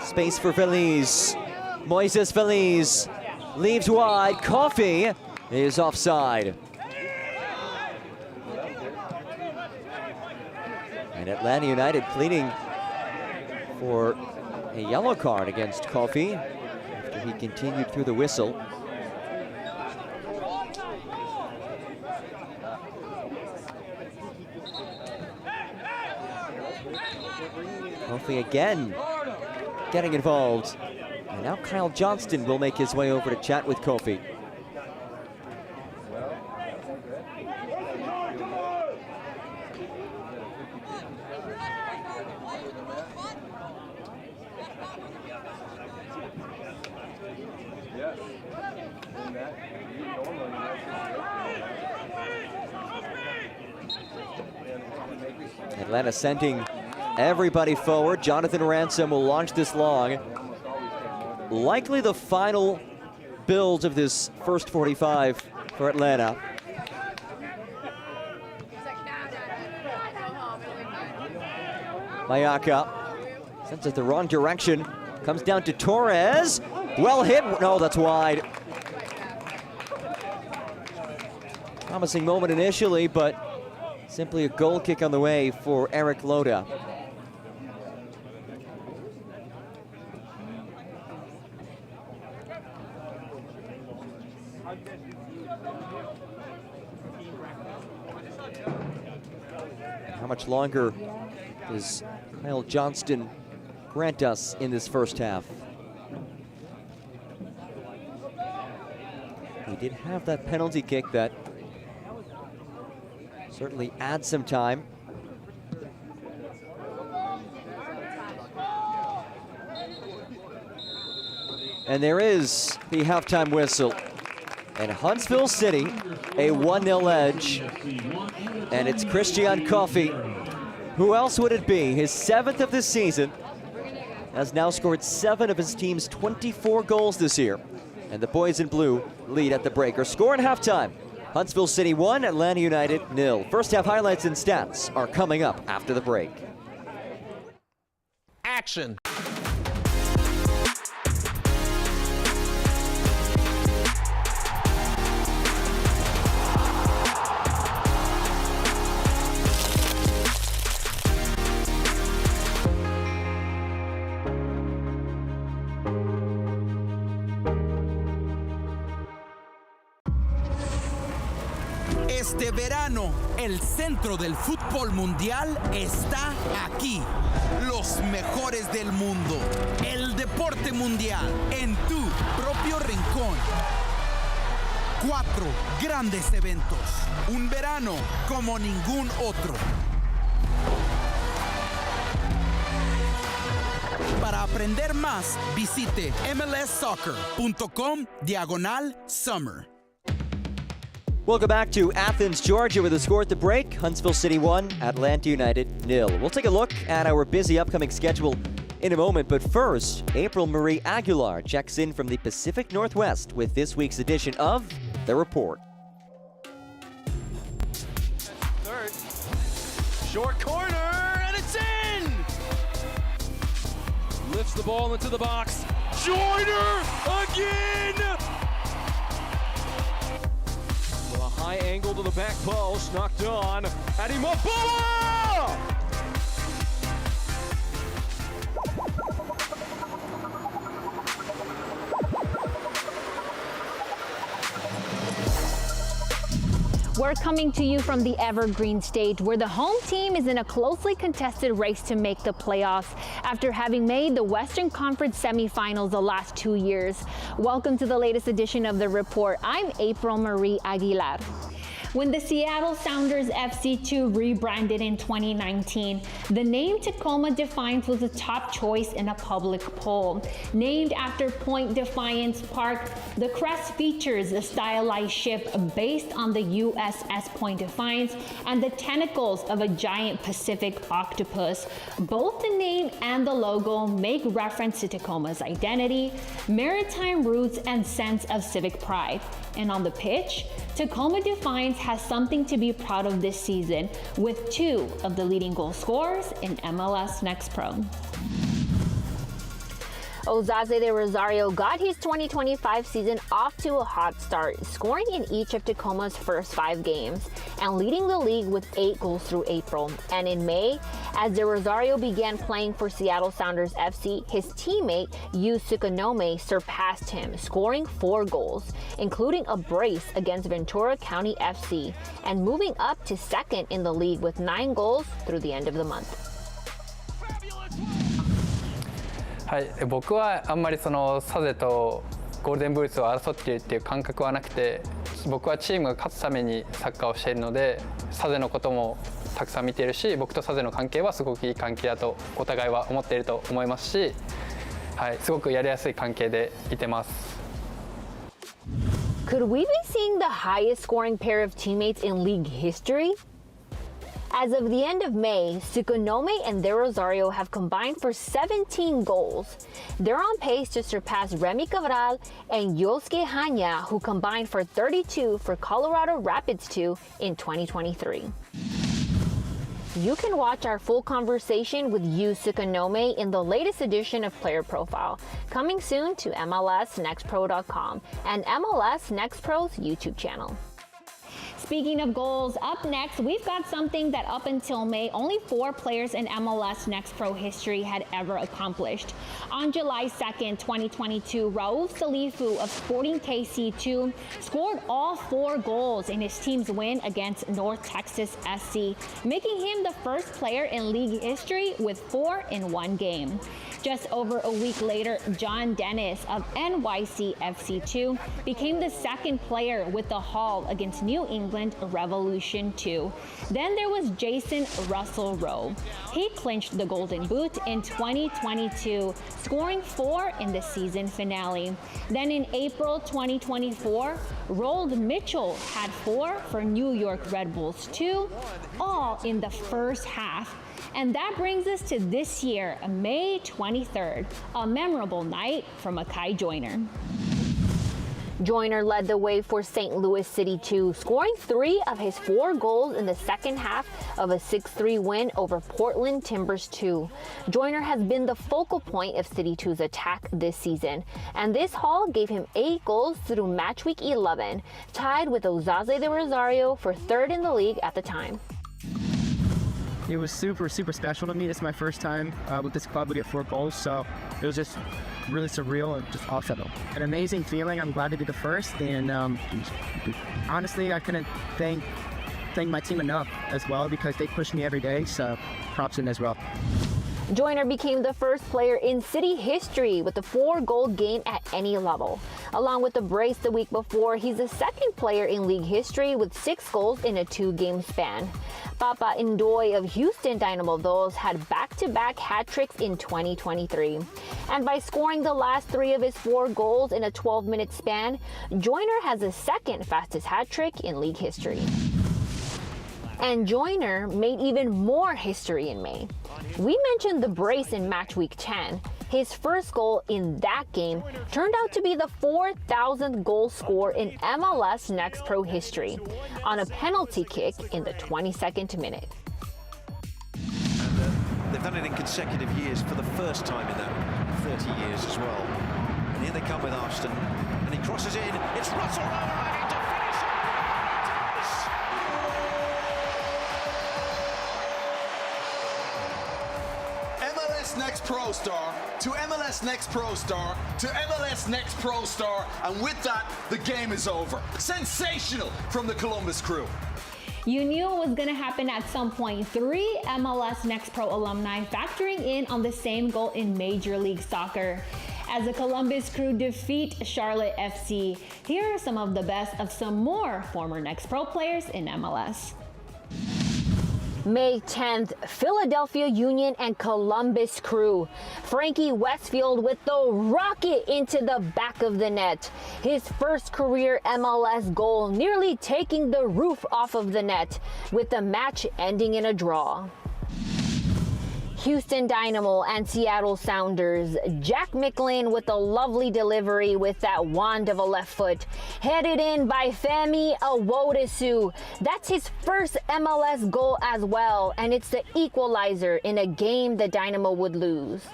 Space for Feliz. Moises Feliz leaves wide. Coffey is offside. And Atlanta United pleading for a yellow card against Coffey after he continued through the whistle. Coffey again getting involved. And now Kyle Johnston will make his way over to chat with Coffey. Atlanta sending everybody forward. Jonathan Ransom will launch this long. Likely the final build of this first 45 for Atlanta. Mayaka sends it the wrong direction. Comes down to Torres. Well hit. No, that's wide. Promising moment initially, but simply a goal kick on the way for Eric Loda. How much longer does Kyle Johnston grant us in this first half? He did have that penalty kick that certainly adds some time. And there is the halftime whistle. And Huntsville City, a 1-0 edge. And it's Christian Coffey Who else would it be? His 7th of the season. Has now scored 7 of his team's 24 goals this year. And the boys in blue lead at the break. Or score at halftime. Huntsville City 1, Atlanta United 0. First half highlights and stats are coming up after the break. Action. Este verano, el centro del fútbol mundial está aquí. Los mejores del mundo. El deporte mundial en tu propio rincón. 4 grandes eventos. Un verano como ningún otro. Para aprender más, visite mlssoccer.com/summer. Welcome back to Athens, Georgia, with a score at the break. Huntsville City 1, Atlanta United 0. We'll take a look at our busy upcoming schedule in a moment, but first, April Marie Aguilar checks in from the Pacific Northwest with this week's edition of The Report. Third. Short corner, and it's in! Lifts the ball into the box. Joyner again! With a high angle to the back post, knocked on. Adimoboa! We're coming to you from the Evergreen stage, where the home team is in a closely contested race to make the playoffs after having made the Western Conference semifinals the last 2 years. Welcome to the latest edition of The Report. I'm April Marie Aguilar. When the Seattle Sounders FC2 rebranded in 2019, the name Tacoma Defiance was the top choice in a public poll. Named after Point Defiance Park, the crest features a stylized ship based on the USS Point Defiance and the tentacles of a giant Pacific octopus. Both the name and the logo make reference to Tacoma's identity, maritime roots, and sense of civic pride. And on the pitch, Tacoma Defiance has something to be proud of this season, with 2 of the leading goal scorers in MLS NEXT Pro. Ozaze de Rosario got his 2025 season off to a hot start, scoring in each of Tacoma's first 5 games and leading the league with 8 goals through April. And in May, as de Rosario began playing for Seattle Sounders FC, his teammate Yu Sukanome surpassed him, scoring 4 goals, including a brace against Ventura County FC, and moving up to second in the league with 9 goals through the end of the month. はい、僕はあんまりそのサゼとゴールデンブーツを争っているっていう感覚はなくて、僕はチームが勝つためにサッカーをしているので、サゼのこともたくさん見ているし、僕とサゼの関係はすごくいい関係だとお互いは思っていると思いますし、はい、すごくやりやすい関係でいてます。Could we be seeing the highest scoring pair of teammates in league history? As of the end of May, Sukanome and De Rosario have combined for 17 goals. They're on pace to surpass Remy Cabral and Yosuke Hanya, who combined for 32 for Colorado Rapids 2 in 2023. You can watch our full conversation with Yu Sukanome in the latest edition of Player Profile, coming soon to MLSNextPro.com and MLS Next Pro's YouTube channel. Speaking of goals, up next, we've got something that up until May, only 4 players in MLS Next Pro history had ever accomplished. On July 2nd, 2022, Raouf Salifu of Sporting KC2 scored all 4 goals in his team's win against North Texas SC, making him the first player in league history with 4 in 1 game. Just over a week later, John Dennis of NYC FC2 became the second player with the haul against New England Revolution 2. Then there was Jason Russell Rowe. He clinched the Golden Boot in 2022, scoring 4 in the season finale. Then in April 2024, Roald Mitchell had 4 for New York Red Bulls 2, all in the first half. And that brings us to this year, May 23rd, a memorable night for Mekhi Joyner. Joyner led the way for St. Louis City 2, scoring 3 of his 4 goals in the second half of a 6-3 win over Portland Timbers 2. Joyner has been the focal point of City 2's attack this season, and this haul gave him 8 goals through match week 11, tied with Osaze de Rosario for 3rd in the league at the time. It was super special to me. This is my first time with this club. We get 4 goals, so it was just really surreal and just awesome. An amazing feeling. I'm glad to be the first, and honestly, I couldn't thank my team enough as well because they push me every day, so props in as well. Joyner became the first player in City history with a 4-goal game at any level. Along with the brace the week before, he's the second player in league history with 6 goals in a 2-game span. Papa Ndoye of Houston Dynamo those had back-to-back hat tricks in 2023. And by scoring the last 3 of his 4 goals in a 12-minute span, Joyner has the second fastest hat trick in league history. And Joyner made even more history in May. We mentioned the brace in match week 10. His first goal in that game turned out to be the 4,000th goal score in MLS NEXT Pro history on a penalty kick in the 22nd minute. And they've done it in consecutive years for the first time in that 30 years as well. And here they come with Austin, and he crosses in. It's Russell ready to finish it. MLS Next Pro Star to MLS Next Pro Star to MLS Next Pro Star, and with that, the game is over. Sensational from the Columbus Crew. You knew it was going to happen at some point. 3 MLS NEXT Pro alumni factoring in on the same goal in Major League Soccer. As the Columbus Crew defeat Charlotte FC, here are some of the best of some more former NEXT Pro players in MLS. May 10th, Philadelphia Union and Columbus Crew. Frankie Westfield with the rocket into the back of the net. His first career MLS goal, nearly taking the roof off of the net, with the match ending in a draw. Houston Dynamo and Seattle Sounders. Jack Micklin with a lovely delivery with that wand of a left foot. Headed in by Femi Awodesu. That's his first MLS goal as well, and it's the equalizer in a game the Dynamo would lose.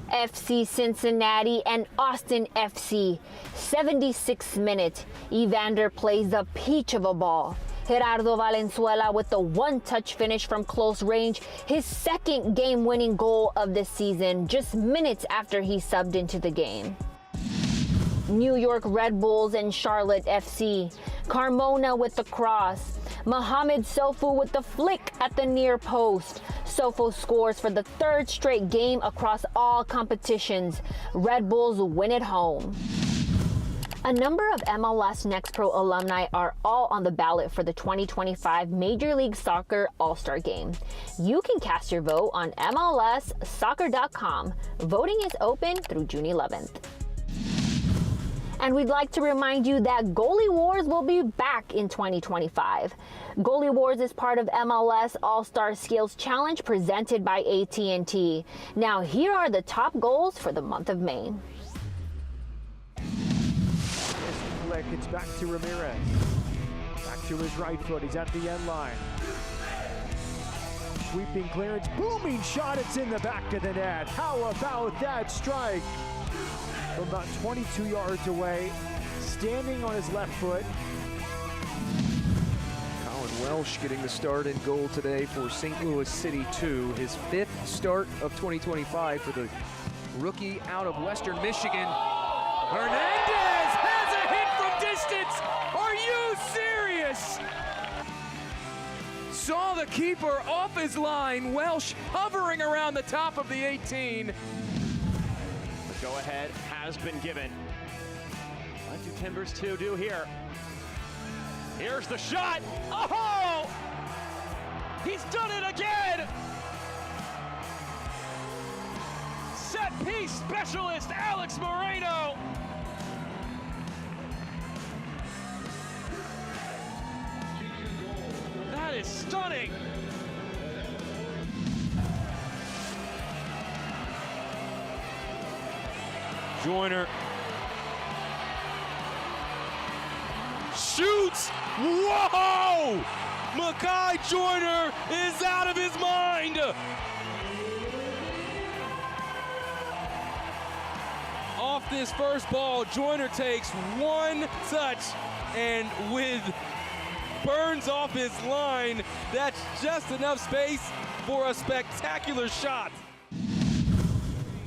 FC Cincinnati and Austin FC. 76th minute. Evander plays the peach of a ball. Gerardo Valenzuela with the one-touch finish from close range, his second game-winning goal of the season, just minutes after he subbed into the game. New York Red Bulls and Charlotte FC. Carmona with the cross. Mohamed Sofu with the flick at the near post. Sofu scores for the 3rd straight game across all competitions. Red Bulls win at home. A number of MLS NEXT Pro alumni are all on the ballot for the 2025 Major League Soccer All-Star Game. You can cast your vote on MLSsoccer.com. Voting is open through June 11th. And we'd like to remind you that Goalie Wars will be back in 2025. Goalie Wars is part of MLS All-Star Skills Challenge presented by AT&T. Now here are the top goals for the month of May. It's back to Ramirez. Back to his right foot. He's at the end line. Sweeping clearance. Booming shot. It's in the back of the net. How about that strike? From about 22 yards away. Standing on his left foot. Colin Welsh getting the start in goal today for St. Louis City 2. His 5th start of 2025 for the rookie out of Western Michigan. Hernandez has a hit from distance. Are you serious? Saw the keeper off his line. Welsh hovering around the top of the 18. The go-ahead has been given. What do Timbers 2 do here? Here's the shot. Oh! He's done it again! Set piece specialist Alex Moreno. That is stunning. Joyner shoots. Whoa! Makai Joyner is out of his mind. Off this first ball, Joyner takes one touch, and with Burns off his line, that's just enough space for a spectacular shot.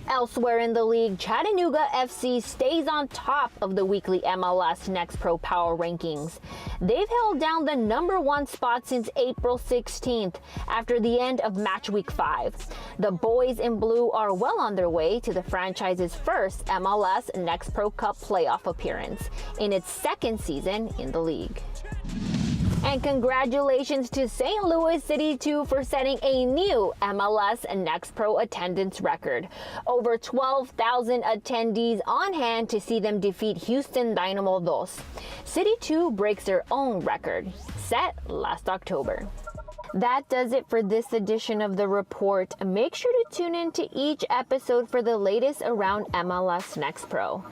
Elsewhere in the league, Chattanooga FC stays on top of the weekly MLS Next Pro Power Rankings. They've held down the #1 spot since April 16th after the end of match week 5. The boys in blue are well on their way to the franchise's first MLS Next Pro Cup playoff appearance in its second season in the league. And congratulations to St. Louis City 2 for setting a new MLS Next Pro attendance record. Over 12,000 attendees on hand to see them defeat Houston Dynamo 2. City 2 breaks their own record, set last October. That does it for this edition of The Report. Make sure to tune in to each episode for the latest around MLS Next Pro.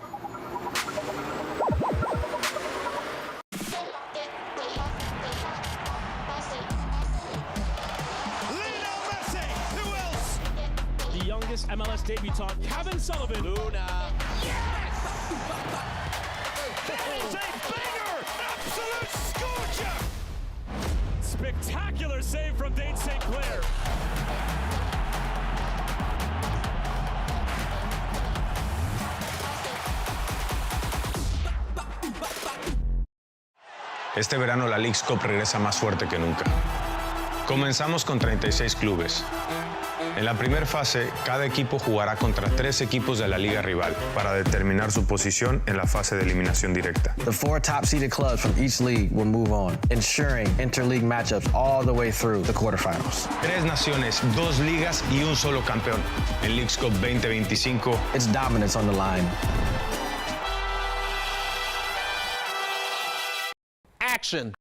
Youngest MLS debutant, Kevin Sullivan. Luna. Yes! That is a banger! Absolute scorcher! Spectacular save from Dane St. Clair. Este verano la Leagues Cup regresa más fuerte que nunca. Comenzamos con 36 clubes. En la primera fase, cada equipo jugará contra 3 equipos de la liga rival para determinar su posición en la fase de eliminación directa. The 4 top-seeded clubs from each league will move on, ensuring interleague matchups all the way through the quarterfinals. 3 naciones, 2 ligas y un solo campeón. En Leagues Cup 2025, it's dominance on the line. Action.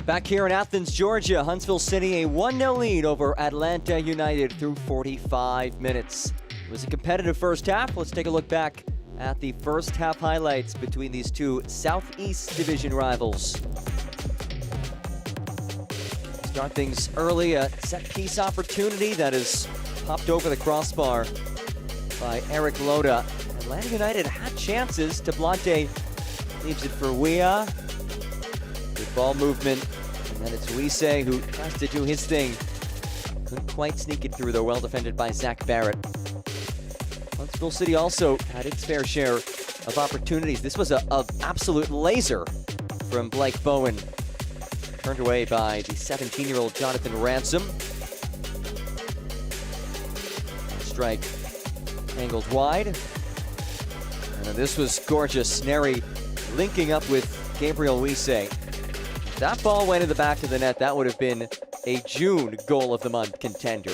Back here in Athens, Georgia, Huntsville City a 1-0 lead over Atlanta United through 45 minutes. It was a competitive first half. Let's take a look back at the first half highlights between these two Southeast Division rivals. Start things early, a set-piece opportunity that is popped over the crossbar by Eric Loda. Atlanta United had chances. Tablante leaves it for Weah. Good ball movement, and then it's Wise who tries to do his thing. Couldn't quite sneak it through, though, well defended by Zach Barrett. Huntsville City also had its fair share of opportunities. This was an absolute laser from Blake Bowen. Turned away by the 17-year-old Jonathan Ransom. Strike angled wide. And this was gorgeous. Neri linking up with Gabriel Wise. That ball went in the back of the net. That would have been a June goal of the month contender.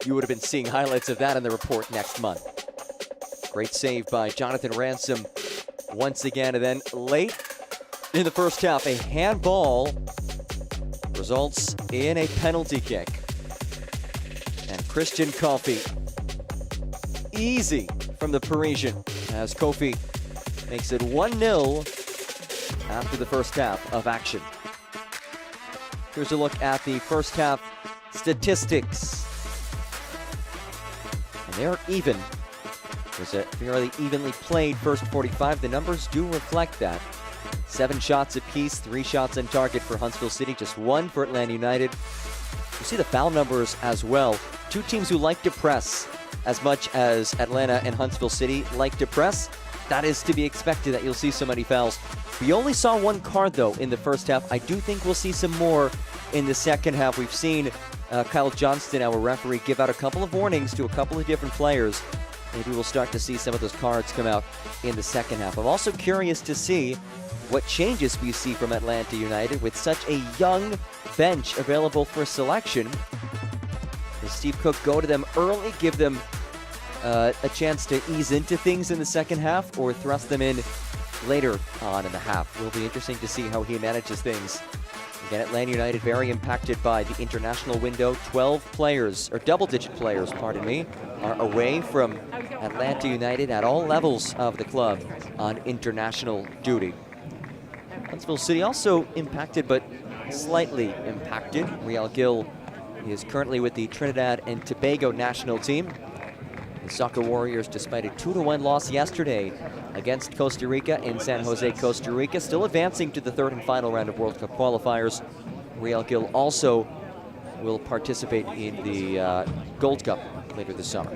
You would have been seeing highlights of that in the report next month. Great save by Jonathan Ransom once again. And then late in the first half, a handball results in a penalty kick. And Christian Coffey, easy from the Parisian, as Kofi makes it 1-0 after the first half of action. Here's a look at the first half statistics. And they're even. It was a fairly evenly played first 45. The numbers do reflect that. 7 shots apiece, 3 shots on target for Huntsville City, just 1 for Atlanta United. You see the foul numbers as well. 2 teams who like to press as much as Atlanta and Huntsville City like to press. That is to be expected that you'll see so many fouls. We only saw 1 card, though, in the first half. I do think we'll see some more in the second half. We've seen Kyle Johnston, our referee, give out a couple of warnings to a couple of different players. Maybe we'll start to see some of those cards come out in the second half. I'm also curious to see what changes we see from Atlanta United with such a young, bench available for selection. Does Steve Cook go to them early, give them a chance to ease into things in the second half, or thrust them in later on in the half? Will be interesting to see how he manages things. Again, Atlanta United very impacted by the international window. 12 players, or double-digit players, pardon me, are away from Atlanta United at all levels of the club on international duty. Huntsville City also impacted, but slightly impacted. Real Gil is currently with the Trinidad and Tobago national team. The Soccer Warriors, despite a 2-1 loss yesterday against Costa Rica in San Jose, Costa Rica, still advancing to the third and final round of World Cup qualifiers. Real Gil also will participate in the Gold Cup later this summer.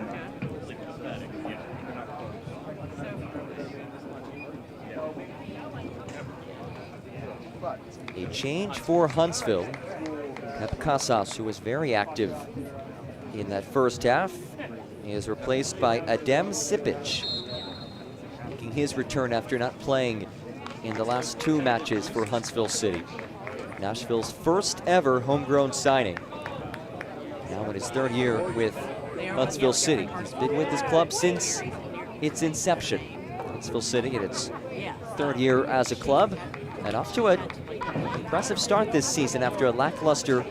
A change for Huntsville. Pep Casas, who was very active in that first half, is replaced by Adem Sipic, making his return after not playing in the last 2 matches for Huntsville City. Nashville's first ever homegrown signing. Now in his 3rd year with Huntsville City. He's been with this club since its inception. Huntsville City in its 3rd year as a club, and off to an impressive start this season after a lackluster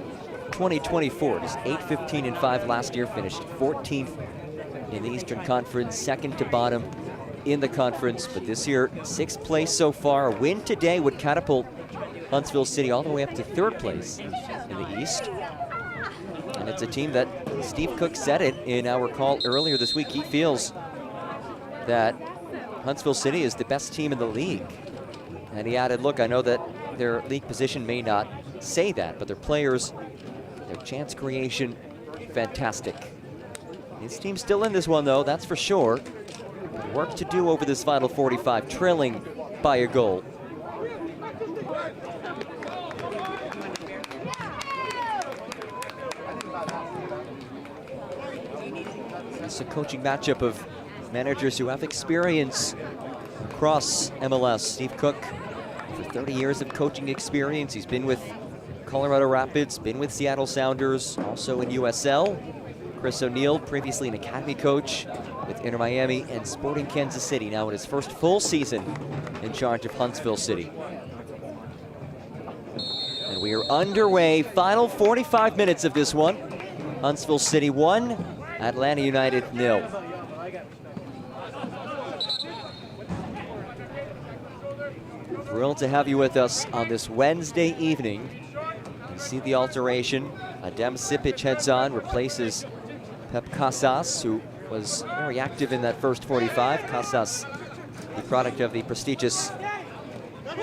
2024. Just 8-15-5 last year, finished 14th in the Eastern Conference, 2nd to bottom in the conference. But this year, 6th place so far. A win today would catapult Huntsville City all the way up to 3rd place in the East. And it's a team that Steve Cook said it in our call earlier this week. He feels that Huntsville City is the best team in the league. And he added, look, I know that their league position may not say that, but their players, their chance creation, fantastic. His team's still in this one, though, that's for sure. Work to do over this final 45, trailing by a goal. It's a coaching matchup of managers who have experience across MLS. Steve Cook, for 30 years of coaching experience. He's been with Colorado Rapids, been with Seattle Sounders, also in USL. Chris O'Neill, previously an academy coach with Inter Miami and Sporting Kansas City, now in his first full season in charge of Huntsville City. And we are underway, final 45 minutes of this one. Huntsville City 1, Atlanta United 0. Thrilled to have you with us on this Wednesday evening. You see the alteration. Adem Sipic heads on, replaces Pep Casas, who was very active in that first 45. Casas, the product of the prestigious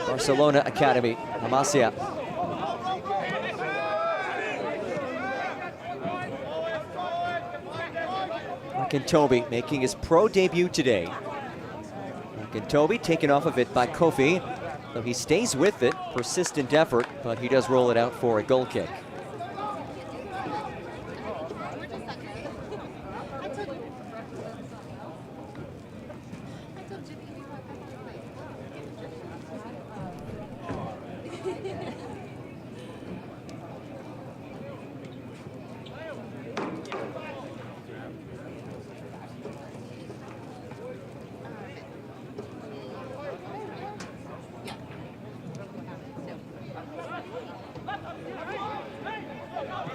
Barcelona Academy, La Masia. Akintobi making his pro debut today. Akintobi taken off of it by Kofi. So he stays with it, persistent effort, but he does roll it out for a goal kick.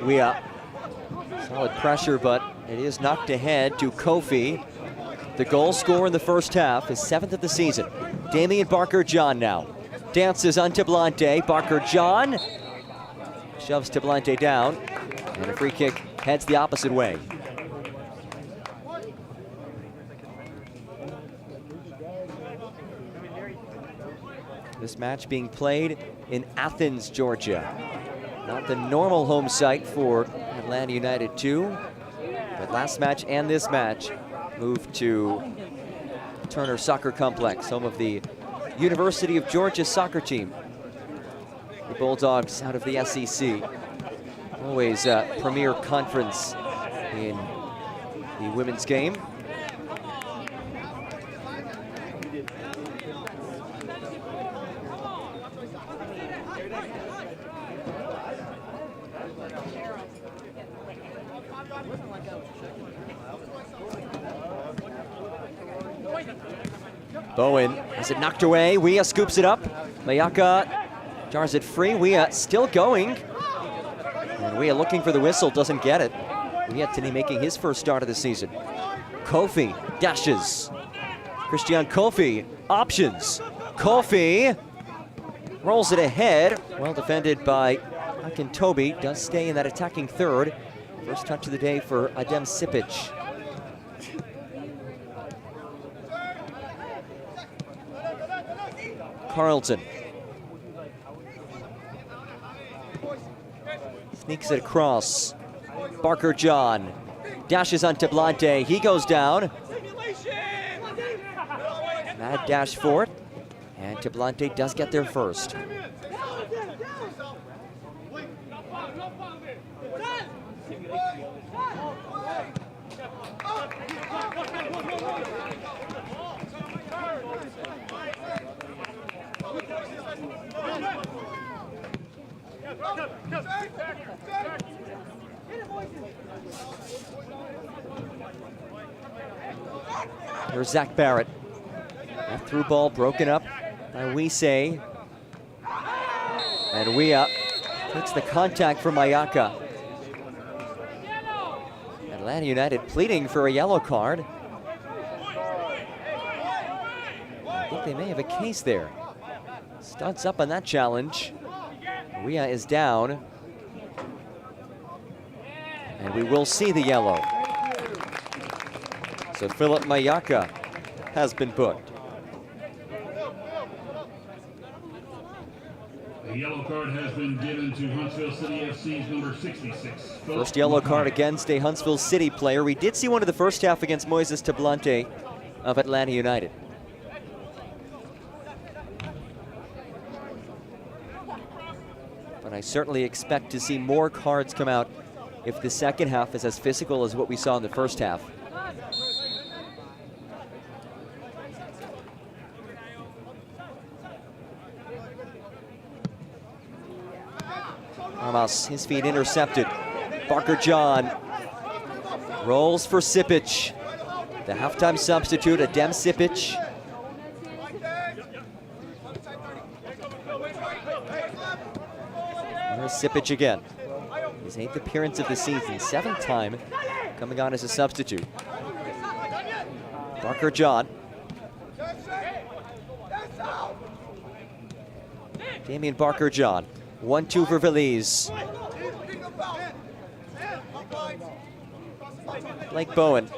We solid pressure, but it is knocked ahead to Kofi. The goal scorer in the first half, his 7th of the season. Damian Barker-John now. Dances on Tablante. Barker-John shoves Tablante down, and a free kick heads the opposite way. This match being played in Athens, Georgia. Not the normal home site for Atlanta United 2, but last match and this match moved to Turner Soccer Complex, home of the University of Georgia soccer team. The Bulldogs out of the SEC. Always a premier conference in the women's game. Bowen has it knocked away. Weah scoops it up. Mayaka jars it free. Weah still going. And Weah looking for the whistle, doesn't get it. Weah today making his first start of the season. Kofi dashes. Christian Kofi options. Kofi rolls it ahead. Well defended by Akintobi. Does stay in that attacking third. First touch of the day for Adem Sipic. Carlton sneaks it across. Barker John dashes on Tablante. He goes down. Mad dash for it. And Tablante does get there first. Here's Zach Barrett. That through ball broken up by Weah. And Weah takes the contact from Mayaka. Atlanta United pleading for a yellow card. I think they may have a case there. Studs up on that challenge. Weah is down. And we will see the yellow. So Philip Mayaka has been booked. A yellow card has been given to Huntsville City FC's number 66. First yellow card against a Huntsville City player. We did see one in the first half against Moises Tablante of Atlanta United. But I certainly expect to see more cards come out if the second half is as physical as what we saw in the first half. Ramos, his feet intercepted. Barker John rolls for Sipic. The halftime substitute, Adem Sipic. There's Sipic again. His 8th appearance of the season, 7th time coming on as a substitute. Barker John. Damian Barker John. 1-2 for Veliz. Blake Bowen.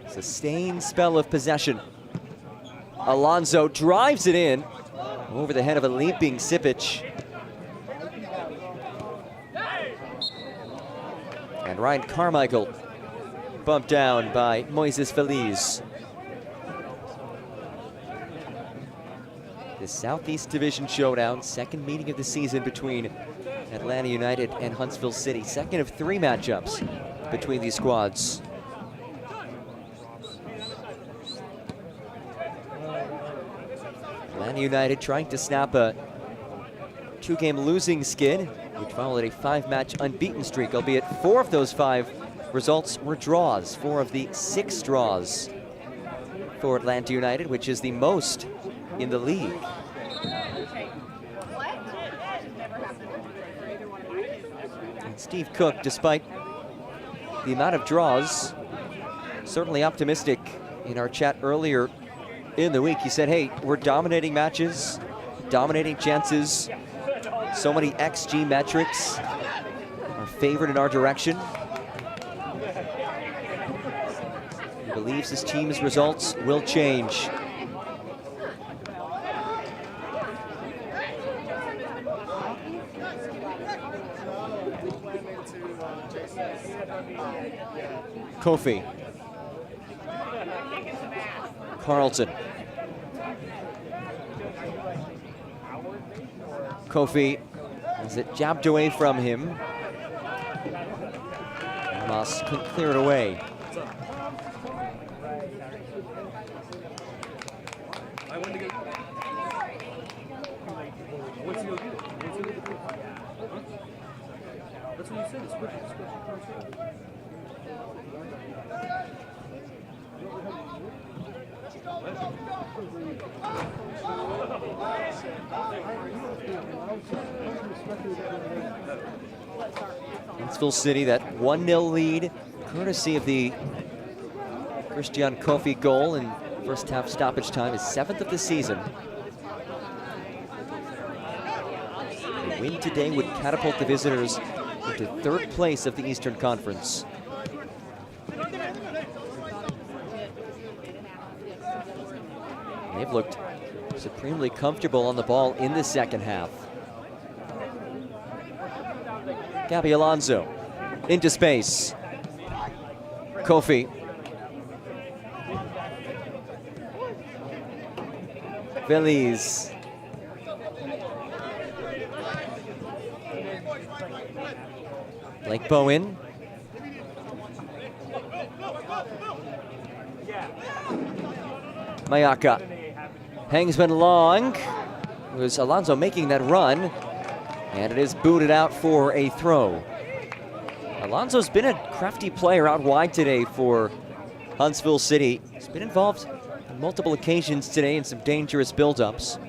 Sustained spell of possession. Alonso drives it in over the head of a leaping Sipic. And Ryan Carmichael bumped down by Moises Veliz. The Southeast Division Showdown, second meeting of the season between Atlanta United and Huntsville City. Second of 3 matchups between these squads. Atlanta United trying to snap a 2-game losing skid, which followed a 5-match unbeaten streak, albeit 4 of those 5 results were draws. 4 of the 6 draws for Atlanta United, which is the most in the league. And Steve Cook, despite the amount of draws, certainly optimistic. In our chat earlier in the week, he said, hey, we're dominating matches, dominating chances. So many XG metrics are favored in our direction. He believes his team's results will change. Kofi. Carlton. Kofi has it jabbed away from him. Moss couldn't clear it away. Huntsville City, that 1-0 lead, courtesy of the Christian Kofi goal in first half stoppage time, is 7th of the season. A win today would catapult the visitors into 3rd place of the Eastern Conference. They've looked supremely comfortable on the ball in the second half. Gabby Alonso into space. Kofi. Veliz. Blake Bowen. Mayaka hangs one long. It was Alonso making that run, and it is booted out for a throw. Alonso's been a crafty player out wide today for Huntsville City. He's been involved on multiple occasions today in some dangerous buildups.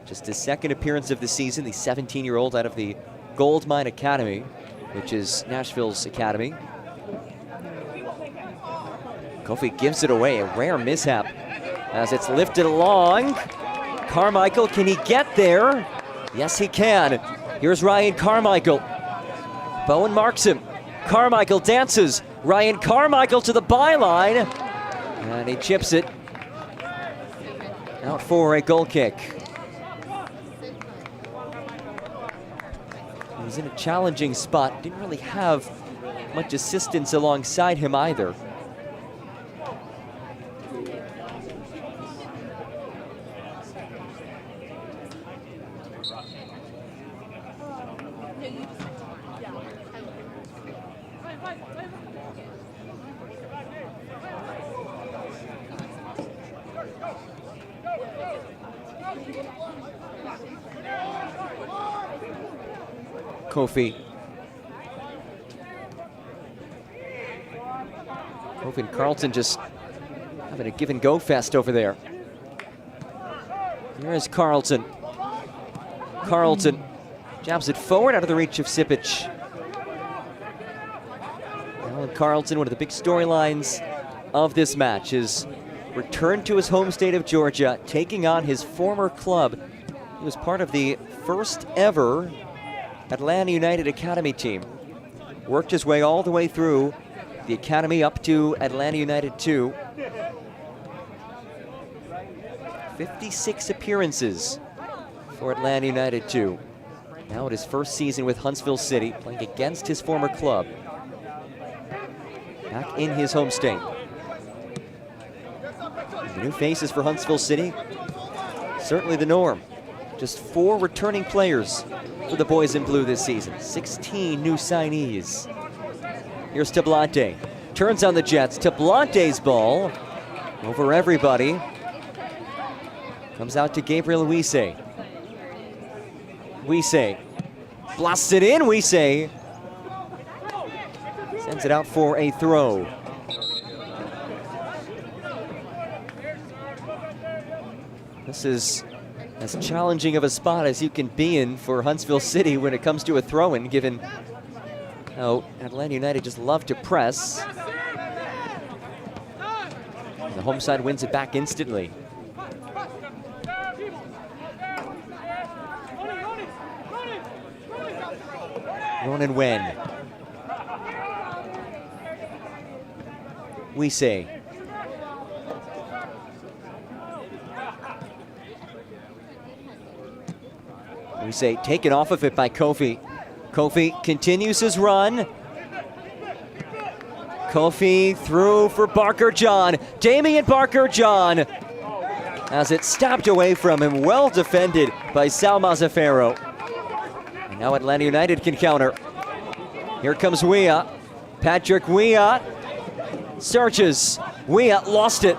Just his 2nd appearance of the season, the 17-year-old out of the Goldmine Academy, which is Nashville's academy. Kofi gives it away, a rare mishap as it's lifted along. Carmichael, can he get there? Yes, he can. Here's Ryan Carmichael. Bowen marks him. Carmichael dances. Ryan Carmichael to the byline. And he chips it out for a goal kick. He was in a challenging spot. Didn't really have much assistance alongside him either. Kofi. Kofi and Carlton just having a give and go fest over there. Here is Carlton. Carlton jabs it forward out of the reach of Sipic. Alan Carlton, one of the big storylines of this match, is returned to his home state of Georgia, taking on his former club. He was part of the first ever Atlanta United Academy team. Worked his way all the way through the academy up to Atlanta United 2. 56 appearances for Atlanta United 2. Now at his first season with Huntsville City, playing against his former club. Back in his home state. The new faces for Huntsville City, certainly the norm. Just 4 returning players for the boys in blue this season. 16 new signees. Here's Tablante. Turns on the Jets. Tablante's ball over everybody. Comes out to Gabriel Wise. Wise blasts it in. Wise sends it out for a throw. This is as challenging of a spot as you can be in for Huntsville City when it comes to a throw-in, given how Atlanta United just love to press. And the home side wins it back instantly. Ronan Wen. Wise. Wise taken off of it by Kofi. Kofi continues his run. Kofi through for Barker John. Damian Barker John. As it stopped away from him, well defended by Sal Mazzaferro. And now Atlanta United can counter. Here comes Weah. Patrick Weah searches. Weah lost it.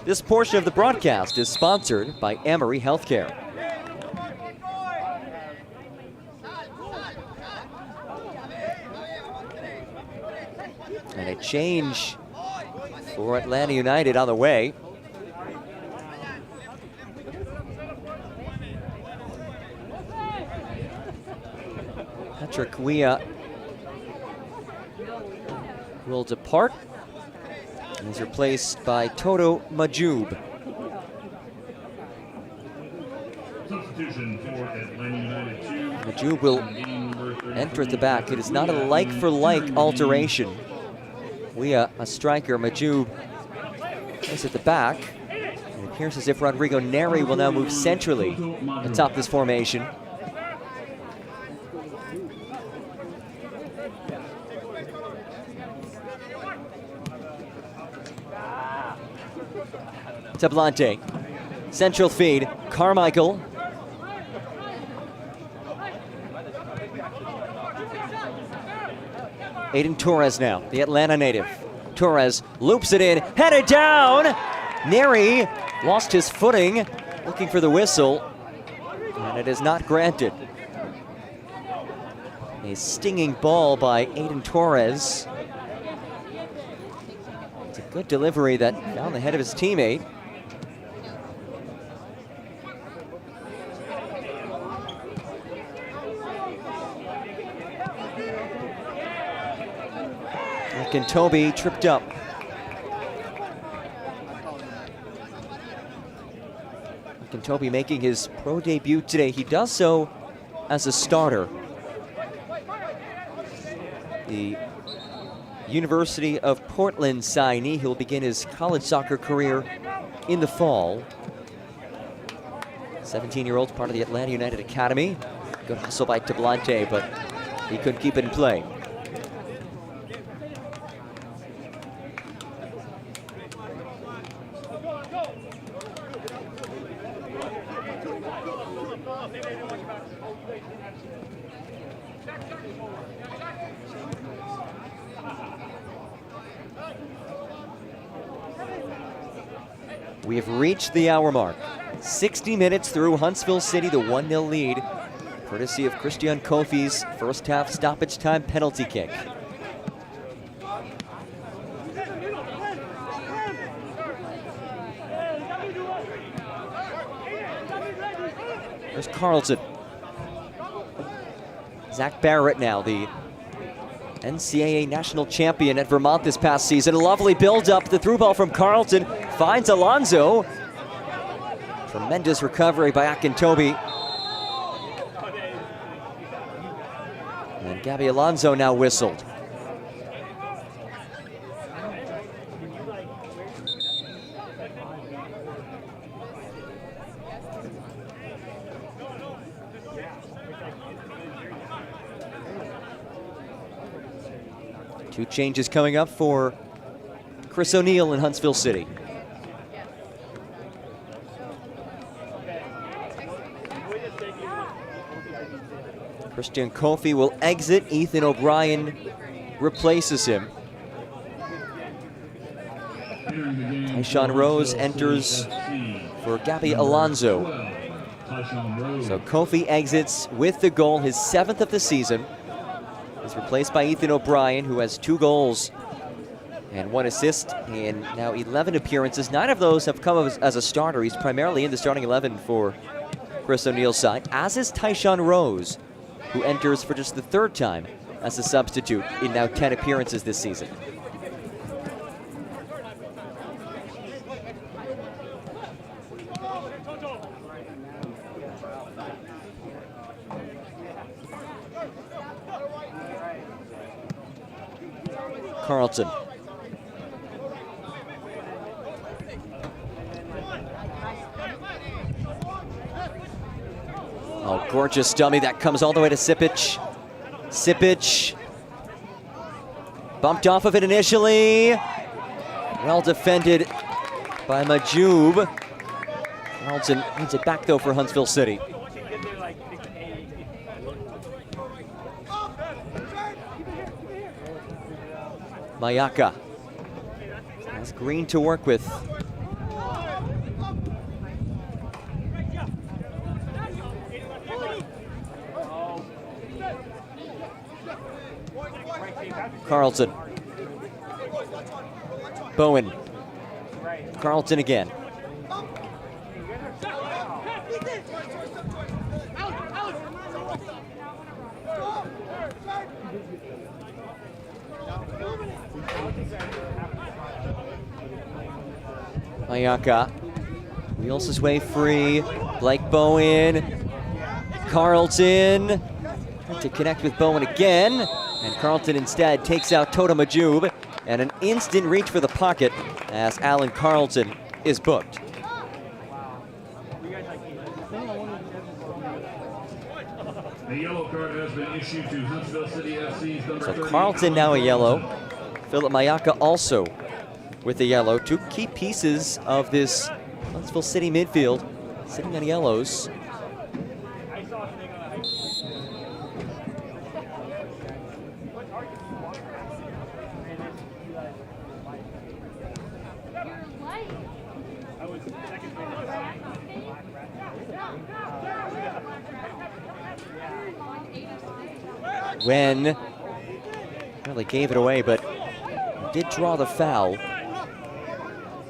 This portion of the broadcast is sponsored by Emory Healthcare. And a change for Atlanta United on the way. Patrick Weah will depart and is replaced by Toto Majub. Substitution for Atlanta United 2. Majub will enter at the back. It is not a like-for-like alteration. Weah, a striker. Majub is at the back. It appears as if Rodrigo Neri will now move centrally atop this formation. Tablante, central feed, Carmichael. Aiden Torres now, the Atlanta native. Torres loops it in, headed down. Neri lost his footing, looking for the whistle, and it is not granted. A stinging ball by Aiden Torres. It's a good delivery that found the head of his teammate. Toby tripped up. Toby making his pro debut today. He does so as a starter. The University of Portland signee. He'll begin his college soccer career in the fall. 17-year-old, part of the Atlanta United Academy. Good hustle by Tablante, but he couldn't keep it in play. We have reached the hour mark. 60 minutes through Huntsville City, the 1-0 lead, courtesy of Christian Kofi's first half stoppage time penalty kick. There's Carlton. Zach Barrett now, the NCAA national champion at Vermont this past season. A lovely build-up. The through ball from Carlton finds Alonso. Tremendous recovery by Akintobi. And Gabby Alonso now whistled. Two changes coming up for Chris O'Neill in Huntsville City. Christian Kofi will exit. Ethan O'Brien replaces him. Tyshawn Rose enters for Gabby Alonso. So Kofi exits with the goal, his 7th of the season. He's replaced by Ethan O'Brien, who has 2 goals and 1 assist in now 11 appearances. 9 of those have come as a starter. He's primarily in the starting 11 for Chris O'Neill's side, as is Tyshawn Rose, who enters for just the 3rd time as a substitute in now 10 appearances this season. Carlton. Oh, gorgeous dummy that comes all the way to Sipic. Sipic bumped off of it initially. Well defended by Majub. Carlton needs it back, though, for Huntsville City. Mayaka has Green to work with. Carlton. Bowen. Carlton again. Mayaka wheels his way free. Blake Bowen. Carlton to connect with Bowen again. And Carlton instead takes out Tota Majub. And an instant reach for the pocket as Alan Carlton is booked. A yellow card has been issued to Huntsville City FC's number 30. So Carlton now a yellow. Philip Mayaka also with a yellow. Two key pieces of this Huntsville City midfield sitting on yellows. When really gave it away, but did draw the foul.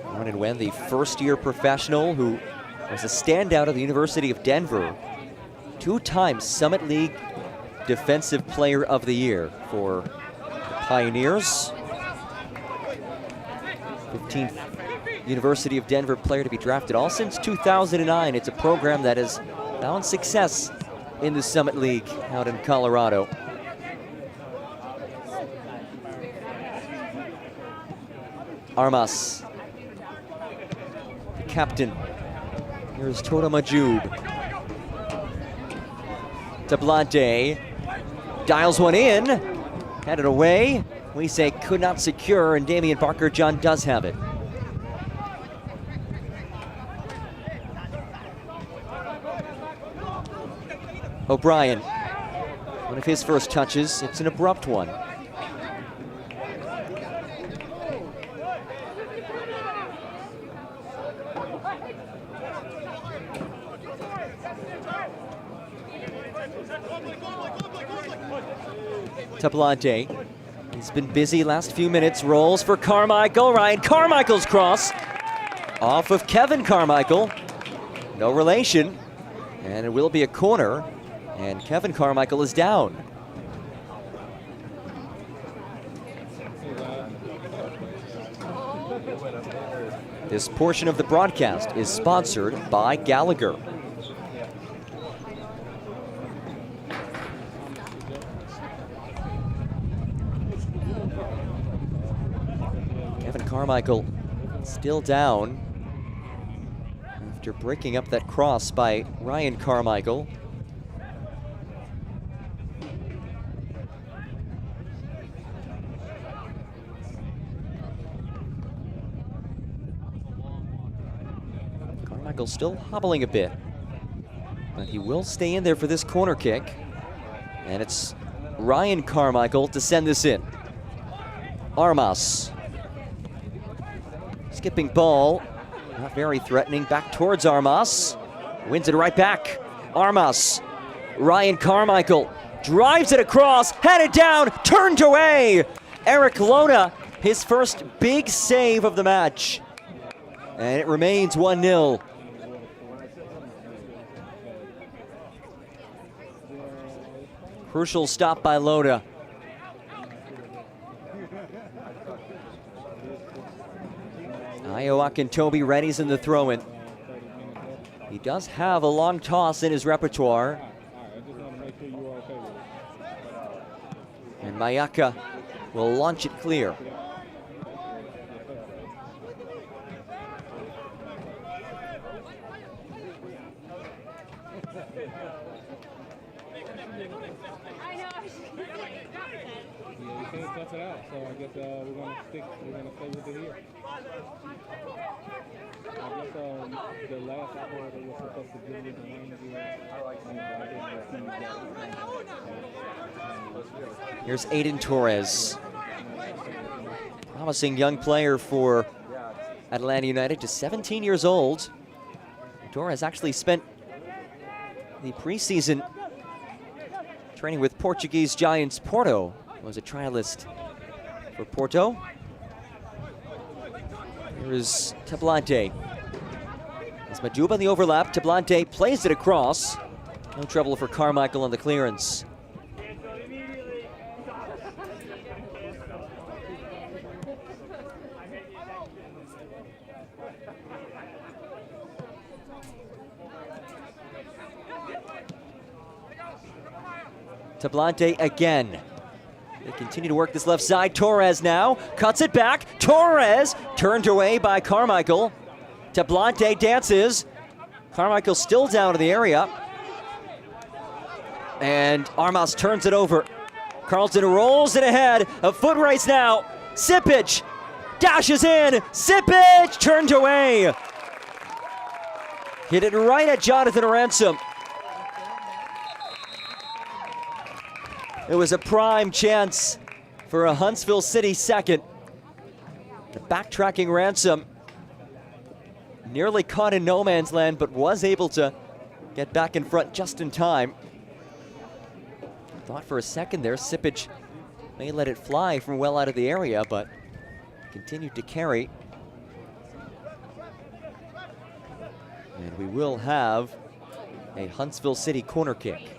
Ronnie Wen, the first-year professional who was a standout at the University of Denver, two-time Summit League Defensive Player of the Year for the Pioneers. 15th University of Denver player to be drafted all since 2009. It's a program that has found success in the Summit League out in Colorado. Armas, the captain. Here's Tota Majub. Tablante dials one in, had it away. We say could not secure, and Damian Barker John does have it. O'Brien, one of his first touches. It's an abrupt one. Tablante, he's been busy last few minutes, rolls for Carmichael. Ryan Carmichael's cross off of Kevin Carmichael. No relation, and it will be a corner, and Kevin Carmichael is down. This portion of the broadcast is sponsored by Gallagher. Kevin Carmichael still down after breaking up that cross by Ryan Carmichael. Carmichael still hobbling a bit, but he will stay in there for this corner kick. And it's Ryan Carmichael to send this in. Armas. Skipping ball, not very threatening, back towards Armas. Wins it right back. Armas, Ryan Carmichael drives it across, headed down, turned away. Eric Lona, his first big save of the match. And it remains 1-0. Crucial stop by Lona. Iowa Toby readies in the throw-in. He does have a long toss in his repertoire. And Mayaka will launch it clear. we can't tough it out, so I guess we're gonna stay with it here. I guess the last hour they were supposed to give me the line again. Here's Aiden Torres. Promising young player for Atlanta United, just 17 years old. Torres actually spent the preseason training with Portuguese giants Porto. Was a trialist for Porto. Here is Tablante. As Maduba in the overlap, Tablante plays it across. No trouble for Carmichael on the clearance. Tablante again. They continue to work this left side. Torres now cuts it back. Torres turned away by Carmichael. Tablante dances. Carmichael still down in the area. And Armas turns it over. Carlton rolls it ahead. A foot race now. Sipic dashes in. Sipic turned away. Hit it right at Jonathan Ransom. It was a prime chance for a Huntsville City second. The backtracking Ransom nearly caught in no man's land, but was able to get back in front just in time. Thought for a second there, Sipic may let it fly from well out of the area, but continued to carry. And we will have a Huntsville City corner kick.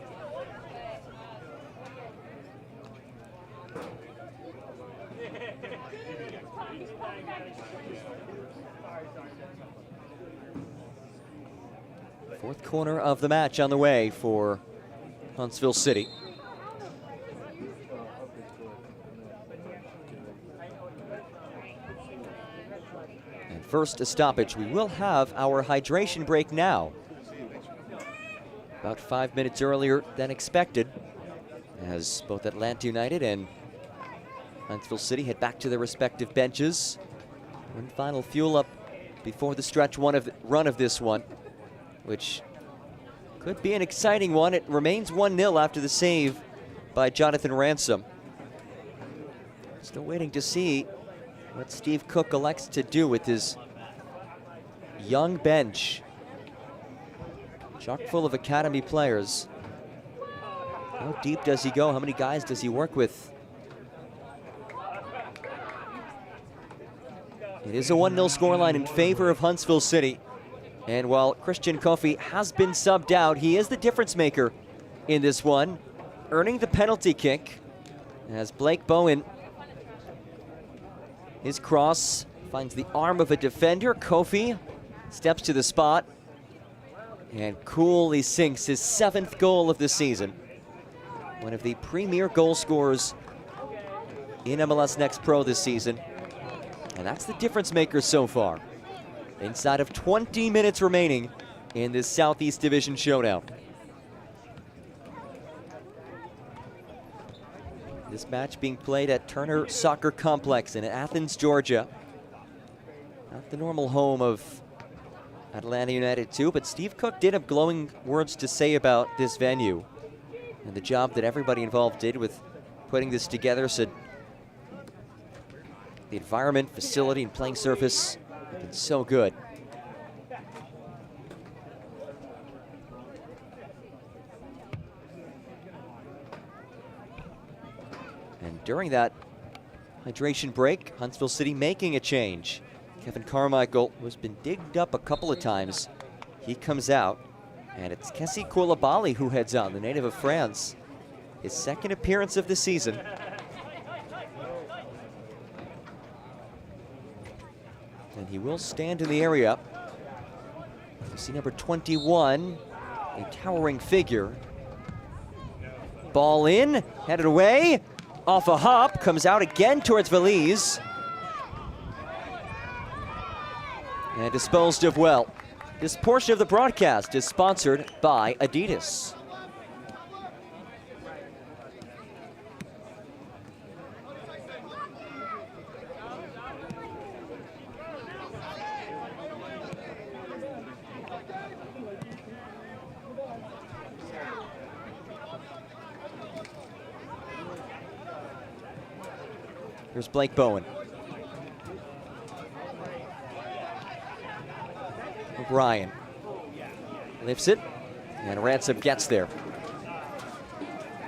Fourth corner of the match on the way for Huntsville City. And first a stoppage. We will have our hydration break now. About 5 minutes earlier than expected, as both Atlanta United and Huntsville City head back to their respective benches. One final fuel up before the stretch run of this one, which could be an exciting one. It remains 1-0 after the save by Jonathan Ransom. Still waiting to see what Steve Cook elects to do with his young bench. Chock full of academy players. How deep does he go? How many guys does he work with? It is a 1-0 scoreline in favor of Huntsville City. And while Christian Kofi has been subbed out, he is the difference maker in this one, earning the penalty kick as Blake Bowen, his cross finds the arm of a defender. Kofi steps to the spot and coolly sinks his 7th goal of the season. One of the premier goal scorers in MLS Next Pro this season. And that's the difference maker so far. Inside of 20 minutes remaining in this Southeast Division showdown. This match being played at Turner Soccer Complex in Athens, Georgia. Not the normal home of Atlanta United too, but Steve Cook did have glowing words to say about this venue and the job that everybody involved did with putting this together. Said the environment, facility, and playing surface have been so good. And during that hydration break, Huntsville City making a change. Kevin Carmichael, who's been digged up a couple of times, he comes out, and it's Kessie Koulibaly who heads on, the native of France. His 2nd appearance of the season. And he will stand in the area. You see number 21, a towering figure. Ball in, headed away, off a hop, comes out again towards Valise. And disposed of well. This portion of the broadcast is sponsored by Adidas. Here's Blake Bowen. O'Brien lifts it, and Ransom gets there.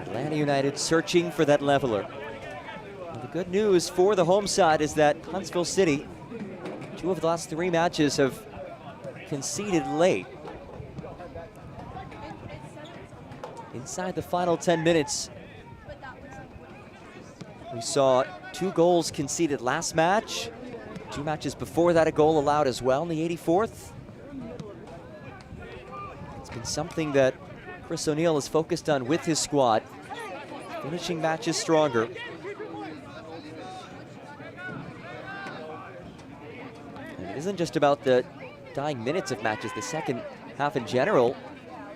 Atlanta United searching for that leveler. Well, the good news for the home side is that Huntsville City, 2 of the last 3 matches have conceded late. Inside the final 10 minutes, we saw 2 goals conceded last match. 2 matches before that, a goal allowed as well in the 84th. It's been something that Chris O'Neill has focused on with his squad, finishing matches stronger. And it isn't just about the dying minutes of matches, the second half in general.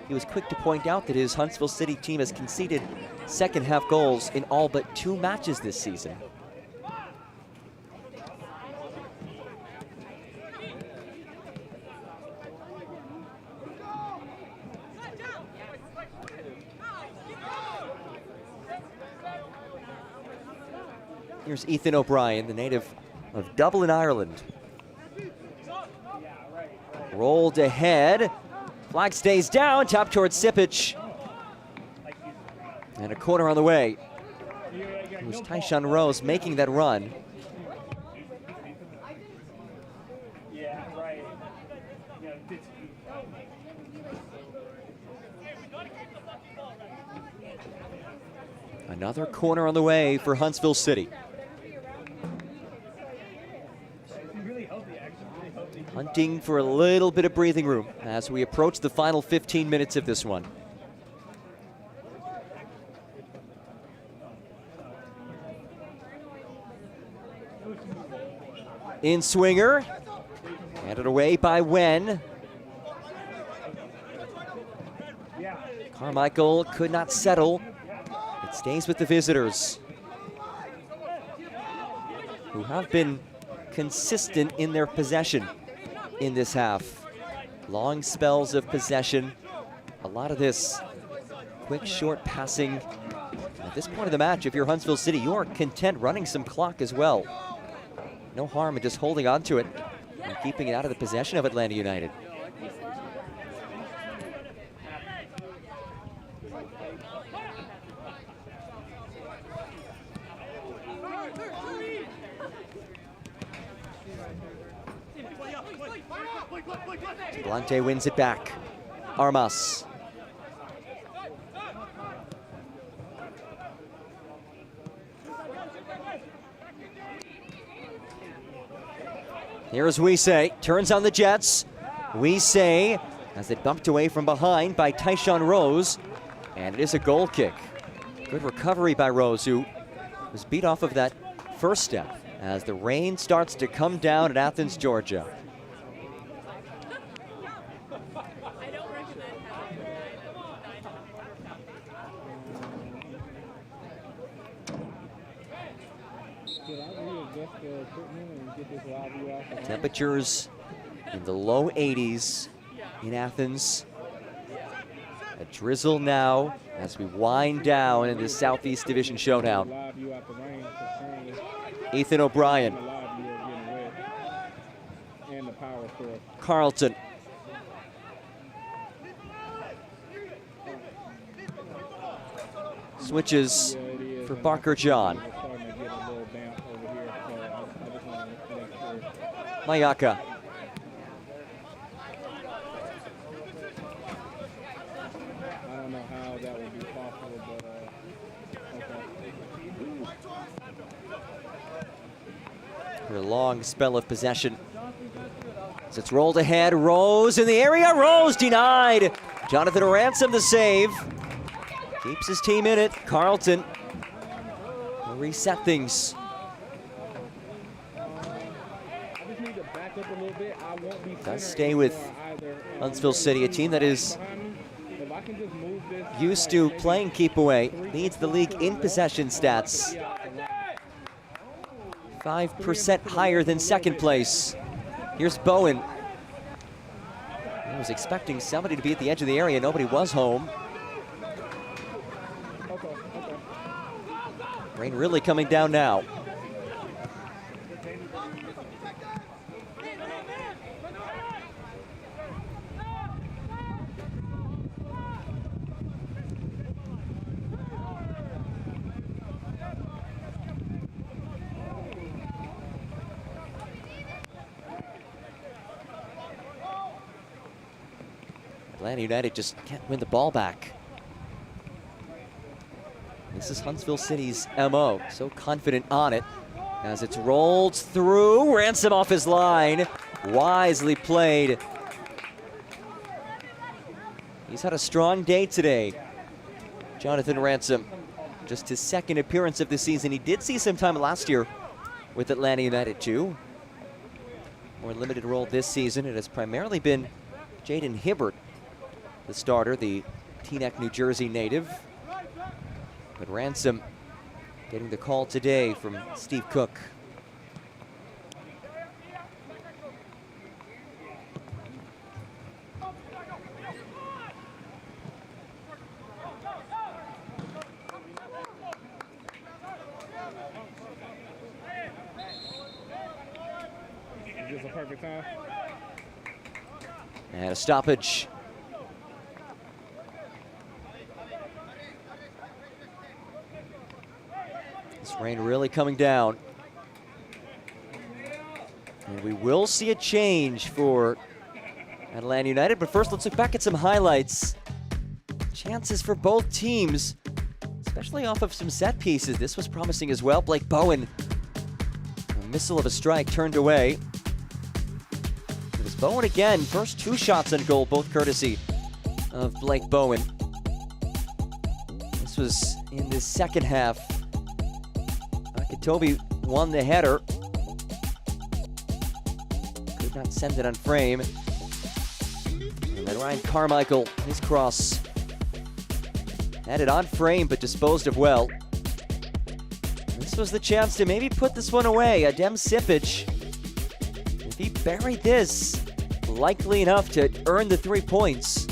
He was quick to point out that his Huntsville City team has conceded second half goals in all but 2 matches this season. Here's Ethan O'Brien, the native of Dublin, Ireland. Rolled ahead. Flag stays down, top towards Sipic. And a corner on the way. It was Tyshawn Rose making that run. Another corner on the way for Huntsville City. Hunting for a little bit of breathing room as we approach the final 15 minutes of this one. In swinger, handed away by Wen. Carmichael could not settle. It stays with the visitors, who have been consistent in their possession in this half. Long spells of possession. A lot of this quick, short passing. At this point of the match, if you're Huntsville City, you are content running some clock as well. No harm in just holding on to it and keeping it out of the possession of Atlanta United. Blante wins it back. Armas. Here's Weesay, turns on the Jets. Weesay as it bumped away from behind by Tyshawn Rose, and it is a goal kick. Good recovery by Rose, who was beat off of that first step as the rain starts to come down at Athens, Georgia. Temperatures in the low 80s in Athens. A drizzle now as we wind down in this Southeast Division showdown. Ethan O'Brien. Carlton. Switches for Barker John. Mayaka. I don't know how that would be possible, but A long spell of possession. As it's rolled ahead, Rose in the area, Rose denied. Jonathan Ransom the save. Keeps his team in it. Carlton will reset things. Does stay with Huntsville City, a team that is used to playing keep away. Leads the league in possession stats. 5% higher than second place. Here's Bowen. He was expecting somebody to be at the edge of the area. Nobody was home. Rain really coming down now. Atlanta United just can't win the ball back. This is Huntsville City's MO, so confident on it. As it's rolled through, Ransom off his line. Wisely played. He's had a strong day today. Jonathan Ransom, just his second appearance of the season. He did see some time last year with Atlanta United too. More limited role this season. It has primarily been Jaden Hibbert, the starter, the Teaneck, New Jersey native. But Ransom getting the call today from Steve Cook. Is this a perfect time? And a stoppage. This rain really coming down. And we will see a change for Atlanta United, but first let's look back at some highlights. Chances for both teams, especially off of some set pieces. This was promising as well. Blake Bowen, a missile of a strike turned away. It was Bowen again, first two shots on goal, both courtesy of Blake Bowen. This was in the second half. Akitobi won the header. Could not send it on frame. And then Ryan Carmichael, his cross. Had it on frame, but disposed of well. This was the chance to maybe put this one away. Adem Sipic, if he buried this, likely enough to earn the 3 points.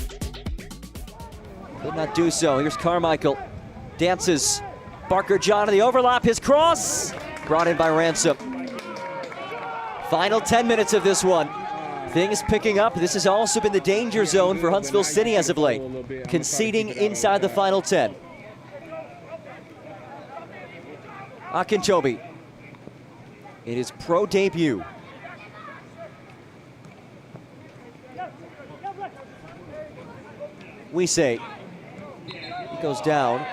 Could not do so. Here's Carmichael. Dances. Barker John on the overlap. His cross. Brought in by Ransom. Final 10 minutes of this one. Things picking up. This has also been the danger zone for Huntsville City as of late. Conceding inside the final 10. Akintobi in his pro debut. We say he goes down.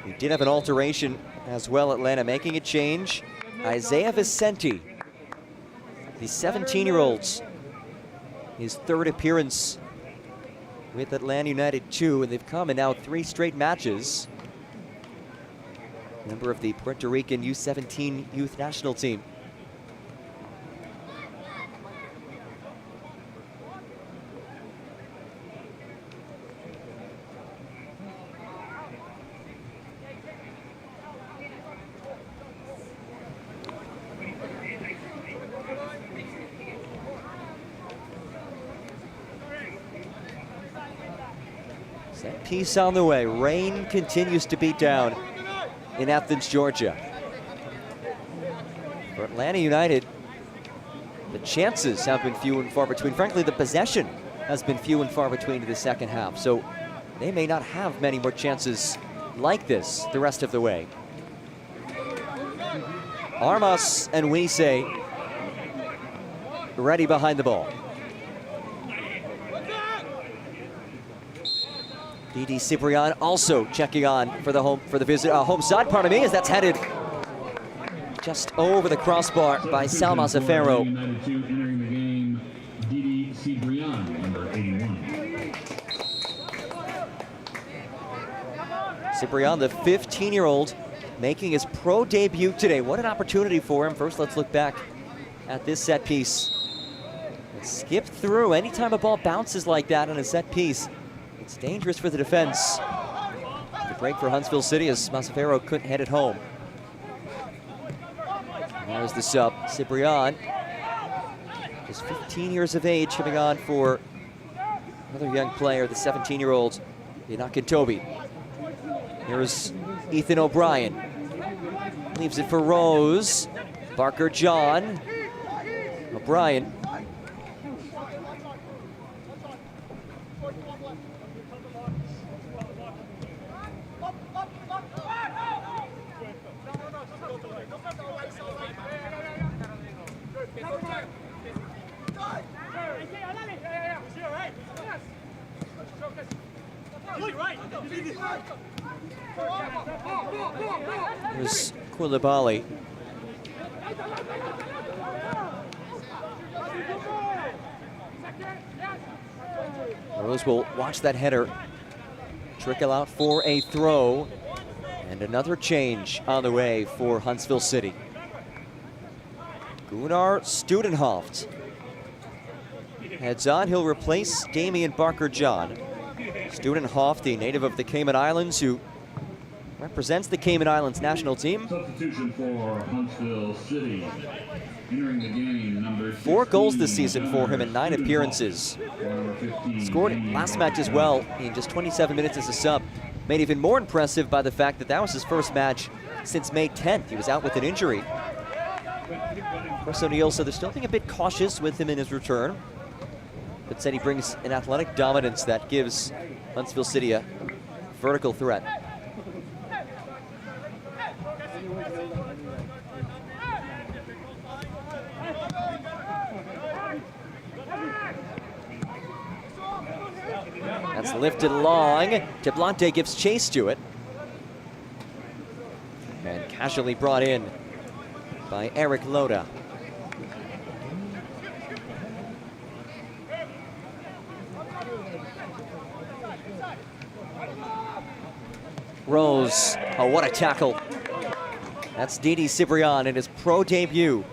We did have an alteration as well, Atlanta making a change. Isaiah Vicente, the 17-year-old's, his third appearance with Atlanta United 2, and they've come in now 3 straight matches. Member of the Puerto Rican U17 youth national team. Set piece on the way. Rain continues to beat down in Athens, Georgia. For Atlanta United, the chances have been few and far between. Frankly, the possession has been few and far between in the second half. So they may not have many more chances like this the rest of the way. Armas and Wiese ready behind the ball. D.D. Ciprian also checking on for the home side, pardon me, as that's headed just over the crossbar by Sal Mazzaferro. United 2 entering the game, D.D. Ciprian, number 81. Ciprian, the 15-year-old, making his pro debut today. What an opportunity for him. First, let's look back at this set piece. Skip through. Anytime a ball bounces like that on a set piece, it's dangerous for the defense. The break for Huntsville City as Mazzaferro couldn't head it home. There's the sub, Ciprian. Just 15 years of age, coming on for another young player, the 17-year-old Akintobi. Here's Ethan O'Brien. Leaves it for Rose. Barker John. O'Brien. Here's Koulibaly. Rose will watch that header trickle out for a throw. And another change on the way for Huntsville City. Gunnar Studenhoft heads on. He'll replace Damian Barker-John. Studenhoft, the native of the Cayman Islands, who represents the Cayman Islands national team. Substitution for Huntsville City. Entering the game, number 4 goals this season for him in 9 appearances. Scored last match as well in just 27 minutes as a sub. Made even more impressive by the fact that that was his first match since May 10th. He was out with an injury. Chris O'Neill said they're still being a bit cautious with him in his return, but said he brings an athletic dominance that gives Huntsville City a vertical threat. That's lifted long. Deblante gives chase to it. And casually brought in by Eric Loda. Rose, oh, what a tackle. That's Didi Cibrian in his pro debut.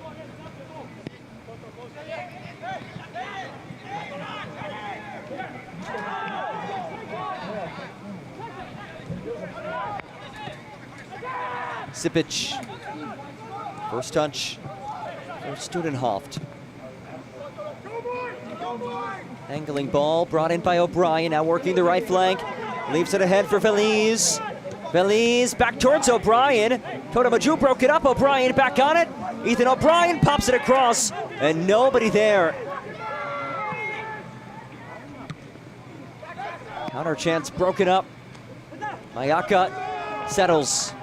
Sipic, first touch for Studenhoft. Angling ball brought in by O'Brien, now working the right flank. Leaves it ahead for Veliz. Veliz back towards O'Brien. Totamaju broke it up, O'Brien back on it. Ethan O'Brien pops it across, and nobody there. Counter chance broken up. Mayaka settles.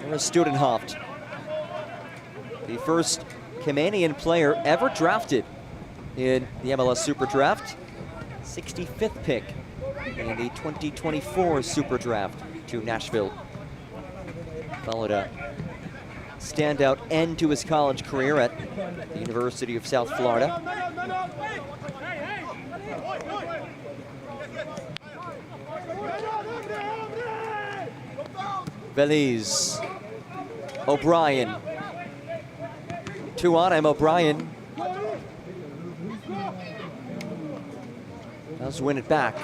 There's Studenhoft, the first Caymanian player ever drafted in the MLS Super Draft. 65th pick in the 2024 Super Draft to Nashville. Followed a standout end to his college career at the University of South Florida. Veliz. O'Brien. 2 on him, O'Brien. Does win it back.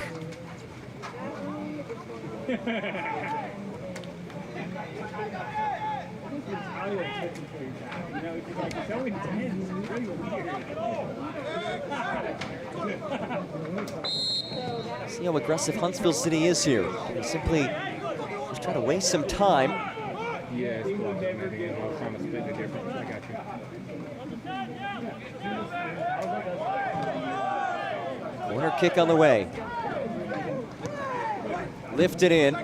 See how aggressive Huntsville City is here. They simply just try to waste some time. Yeah, it's cool. I'm trying to split the difference. I got you. Corner kick on the way. Lifted in.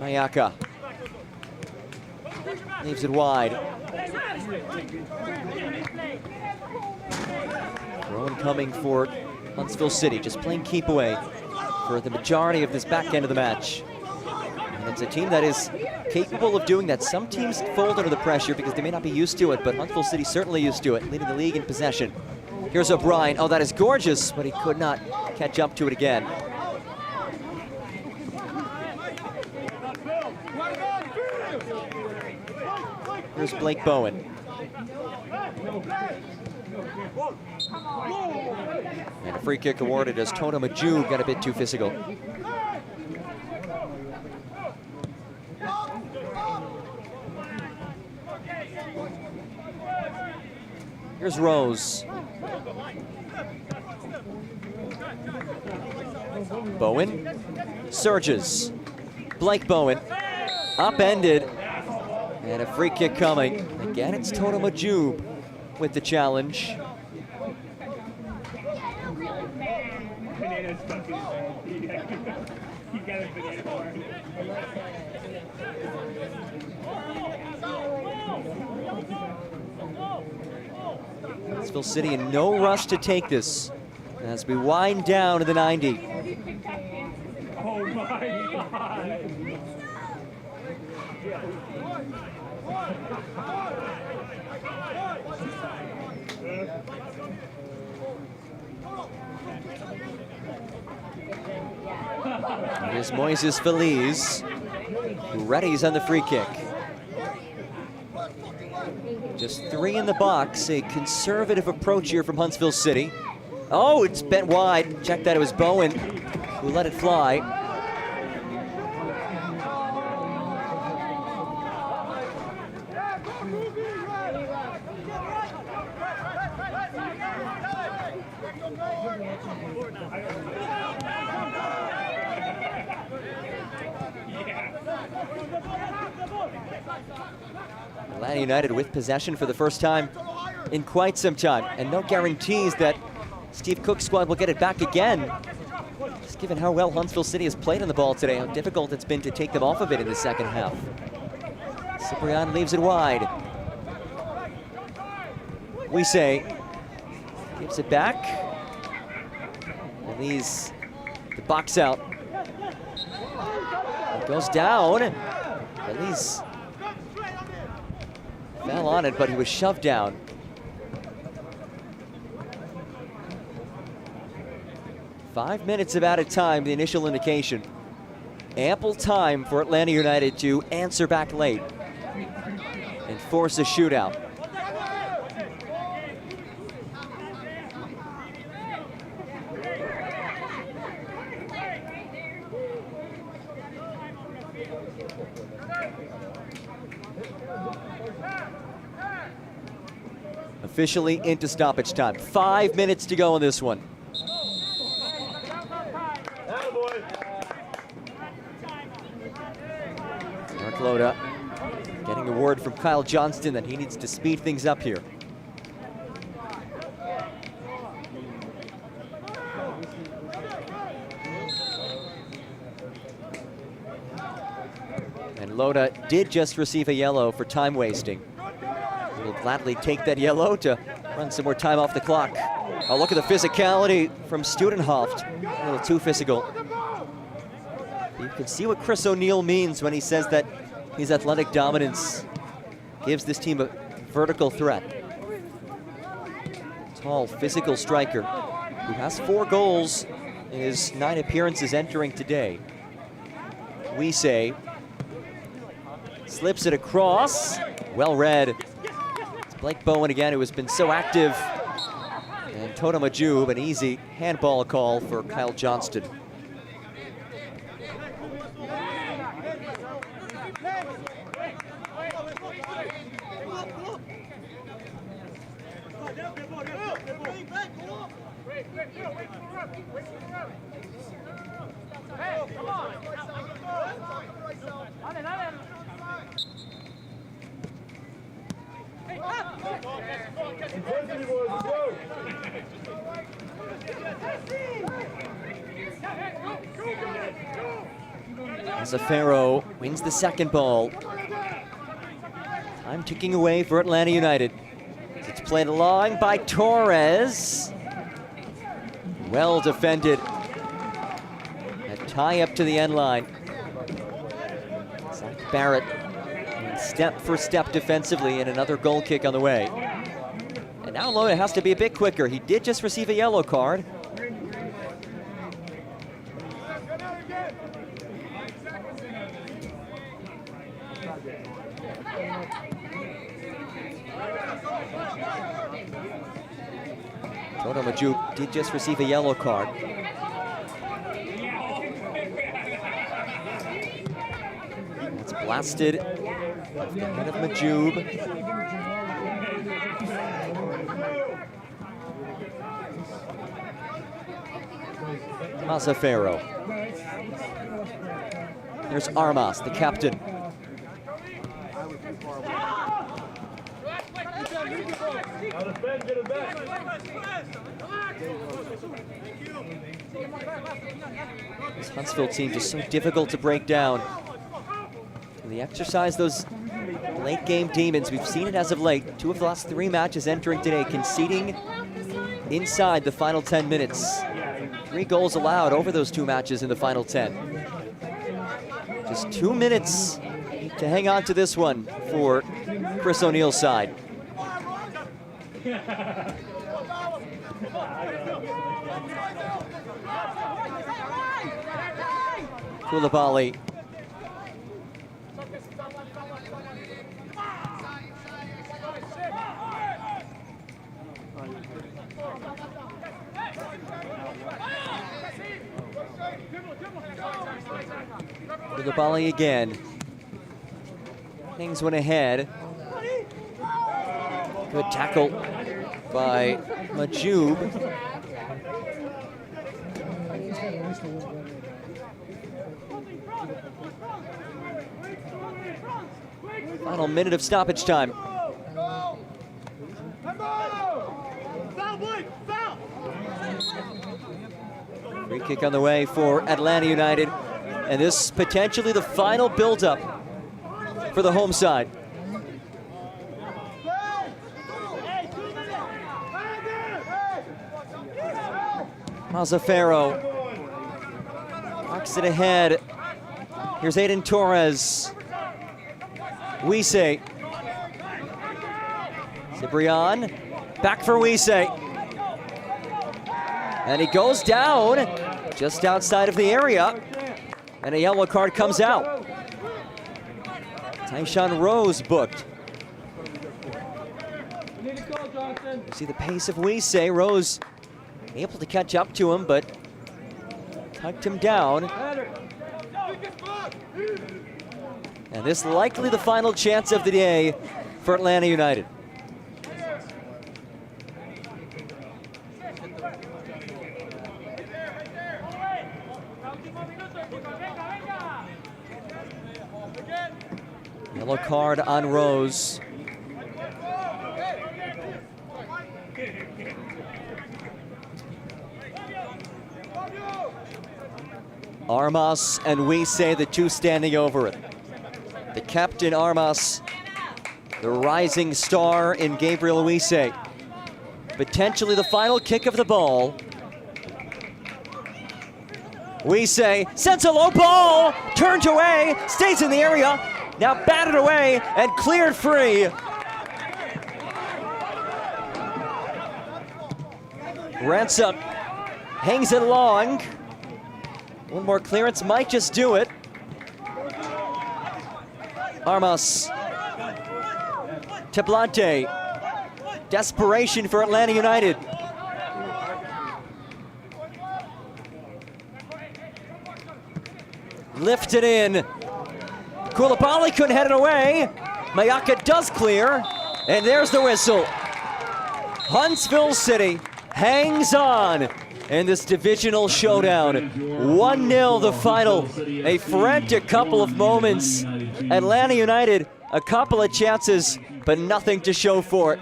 Mayaka leaves it wide. Throw coming for Huntsville City, just playing keep away for the majority of this back end of the match. And it's a team that is capable of doing that. Some teams fold under the pressure because they may not be used to it, but Huntsville City certainly used to it, leading the league in possession. Here's O'Brien. Oh, that is gorgeous, but he could not catch up to it again. Here's Blake Bowen. And a free kick awarded as Toto Maju got a bit too physical. Here's Rose. Bowen surges. Blake Bowen upended. And a free kick coming. Again, it's Toto Maju with the challenge. Huntsville City in no rush to take this as we wind down to the 90. Oh my God. Here's Moises Feliz, who readies on the free kick. Just 3 in the box, a conservative approach here from Huntsville City. Oh, it's bent wide. Check that, it was Bowen who let it fly. Atlanta United with possession for the first time in quite some time, and no guarantees that Steve Cook's squad will get it back again. Just given how well Huntsville City has played on the ball today, how difficult it's been to take them off of it in the second half. Ciprian leaves it wide. We say, gives it back. Release the box out. It goes down. Release fell on it, but he was shoved down. Five minutes of added time, the initial indication. Ample time for Atlanta United to answer back late and force a shootout. Officially into stoppage time. 5 minutes to go in this one. Mark Loda getting a word from Kyle Johnston that he needs to speed things up here. And Loda did just receive a yellow for time wasting. Will gladly take that yellow to run some more time off the clock. Oh, look at the physicality from Studenhoft. A little too physical. You can see what Chris O'Neill means when he says that his athletic dominance gives this team a vertical threat. Tall, physical striker who has 4 goals in his 9 appearances entering today. We say, slips it across, well read. Blake Bowen again, who has been so active. And Toto Majub, an easy handball call for Kyle Johnston. Zafaro wins the second ball. Time ticking away for Atlanta United. It's played along by Torres. Well defended. A tie up to the end line. Zach Barrett step for step defensively, and another goal kick on the way. And now Loda has to be a bit quicker. He did just receive a yellow card. Toto Majub did just receive a yellow card. It's blasted off the head of Majub. Mazzaferro. There's Armas, the captain. This Huntsville team just so difficult to break down. And they exercise those late game demons. We've seen it as of late. 2 of the last 3 matches entering today, conceding inside the final 10 minutes. 3 goals allowed over those 2 matches in the final 10. Just 2 minutes to hang on to this one for Chris O'Neill's side. Koulibaly. Koulibaly again. Things went ahead. Good tackle by Majoub. Final minute of stoppage time. Free kick on the way for Atlanta United. And this potentially the final build-up for the home side. Mazzaferro knocks it ahead. Here's Aiden Torres. Wisse. Ciprian. Back for Wisse. And he goes down just outside of the area. And a yellow card comes out. Tyshawn Rose booked. You see the pace of Wisse. Rose able to catch up to him, but tucked him down. And this likely the final chance of the day for Atlanta United. Yellow card on Rose. Armas and Wisse, the 2 standing over it. The captain Armas, the rising star in Gabriel Wisse. Potentially the final kick of the ball. Wisse sends a low ball, turned away, stays in the area, now batted away and cleared free. Ransom hangs it long. One more clearance might just do it. Armas. Tablante. Desperation for Atlanta United. Lifted in. Koulibaly couldn't head it away. Mayaka does clear, and there's the whistle. Huntsville City hangs on in this divisional showdown. 1-0 the final. A frantic couple of moments. Atlanta United, a couple of chances, but nothing to show for it.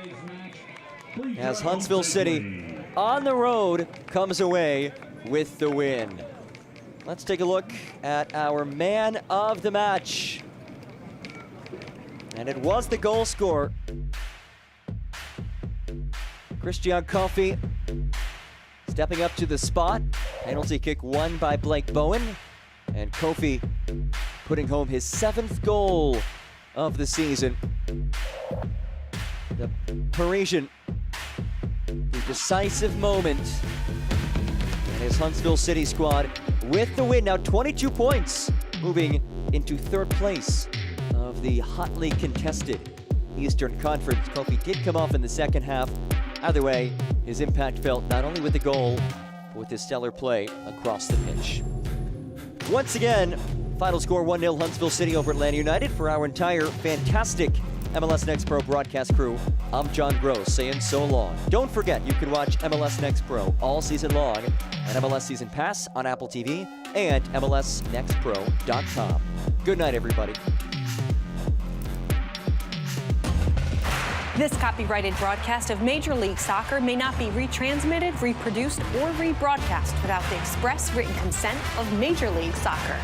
As Huntsville City on the road comes away with the win. Let's take a look at our man of the match. And it was the goal scorer. Christian Kofi stepping up to the spot. Penalty kick won by Blake Bowen. And Kofi putting home his 7th goal of the season. The Parisian, the decisive moment. And his Huntsville City squad with the win. Now 22 points, moving into 3rd place of the hotly contested Eastern Conference. Kofi did come off in the second half. Either way, his impact felt not only with the goal, but with his stellar play across the pitch. Once again, final score 1-0 Huntsville City over Atlanta United. For our entire fantastic MLS Next Pro broadcast crew, I'm John Gross saying so long. Don't forget, you can watch MLS Next Pro all season long at MLS Season Pass on Apple TV and MLSNextPro.com. Good night, everybody. This copyrighted broadcast of Major League Soccer may not be retransmitted, reproduced, or rebroadcast without the express written consent of Major League Soccer.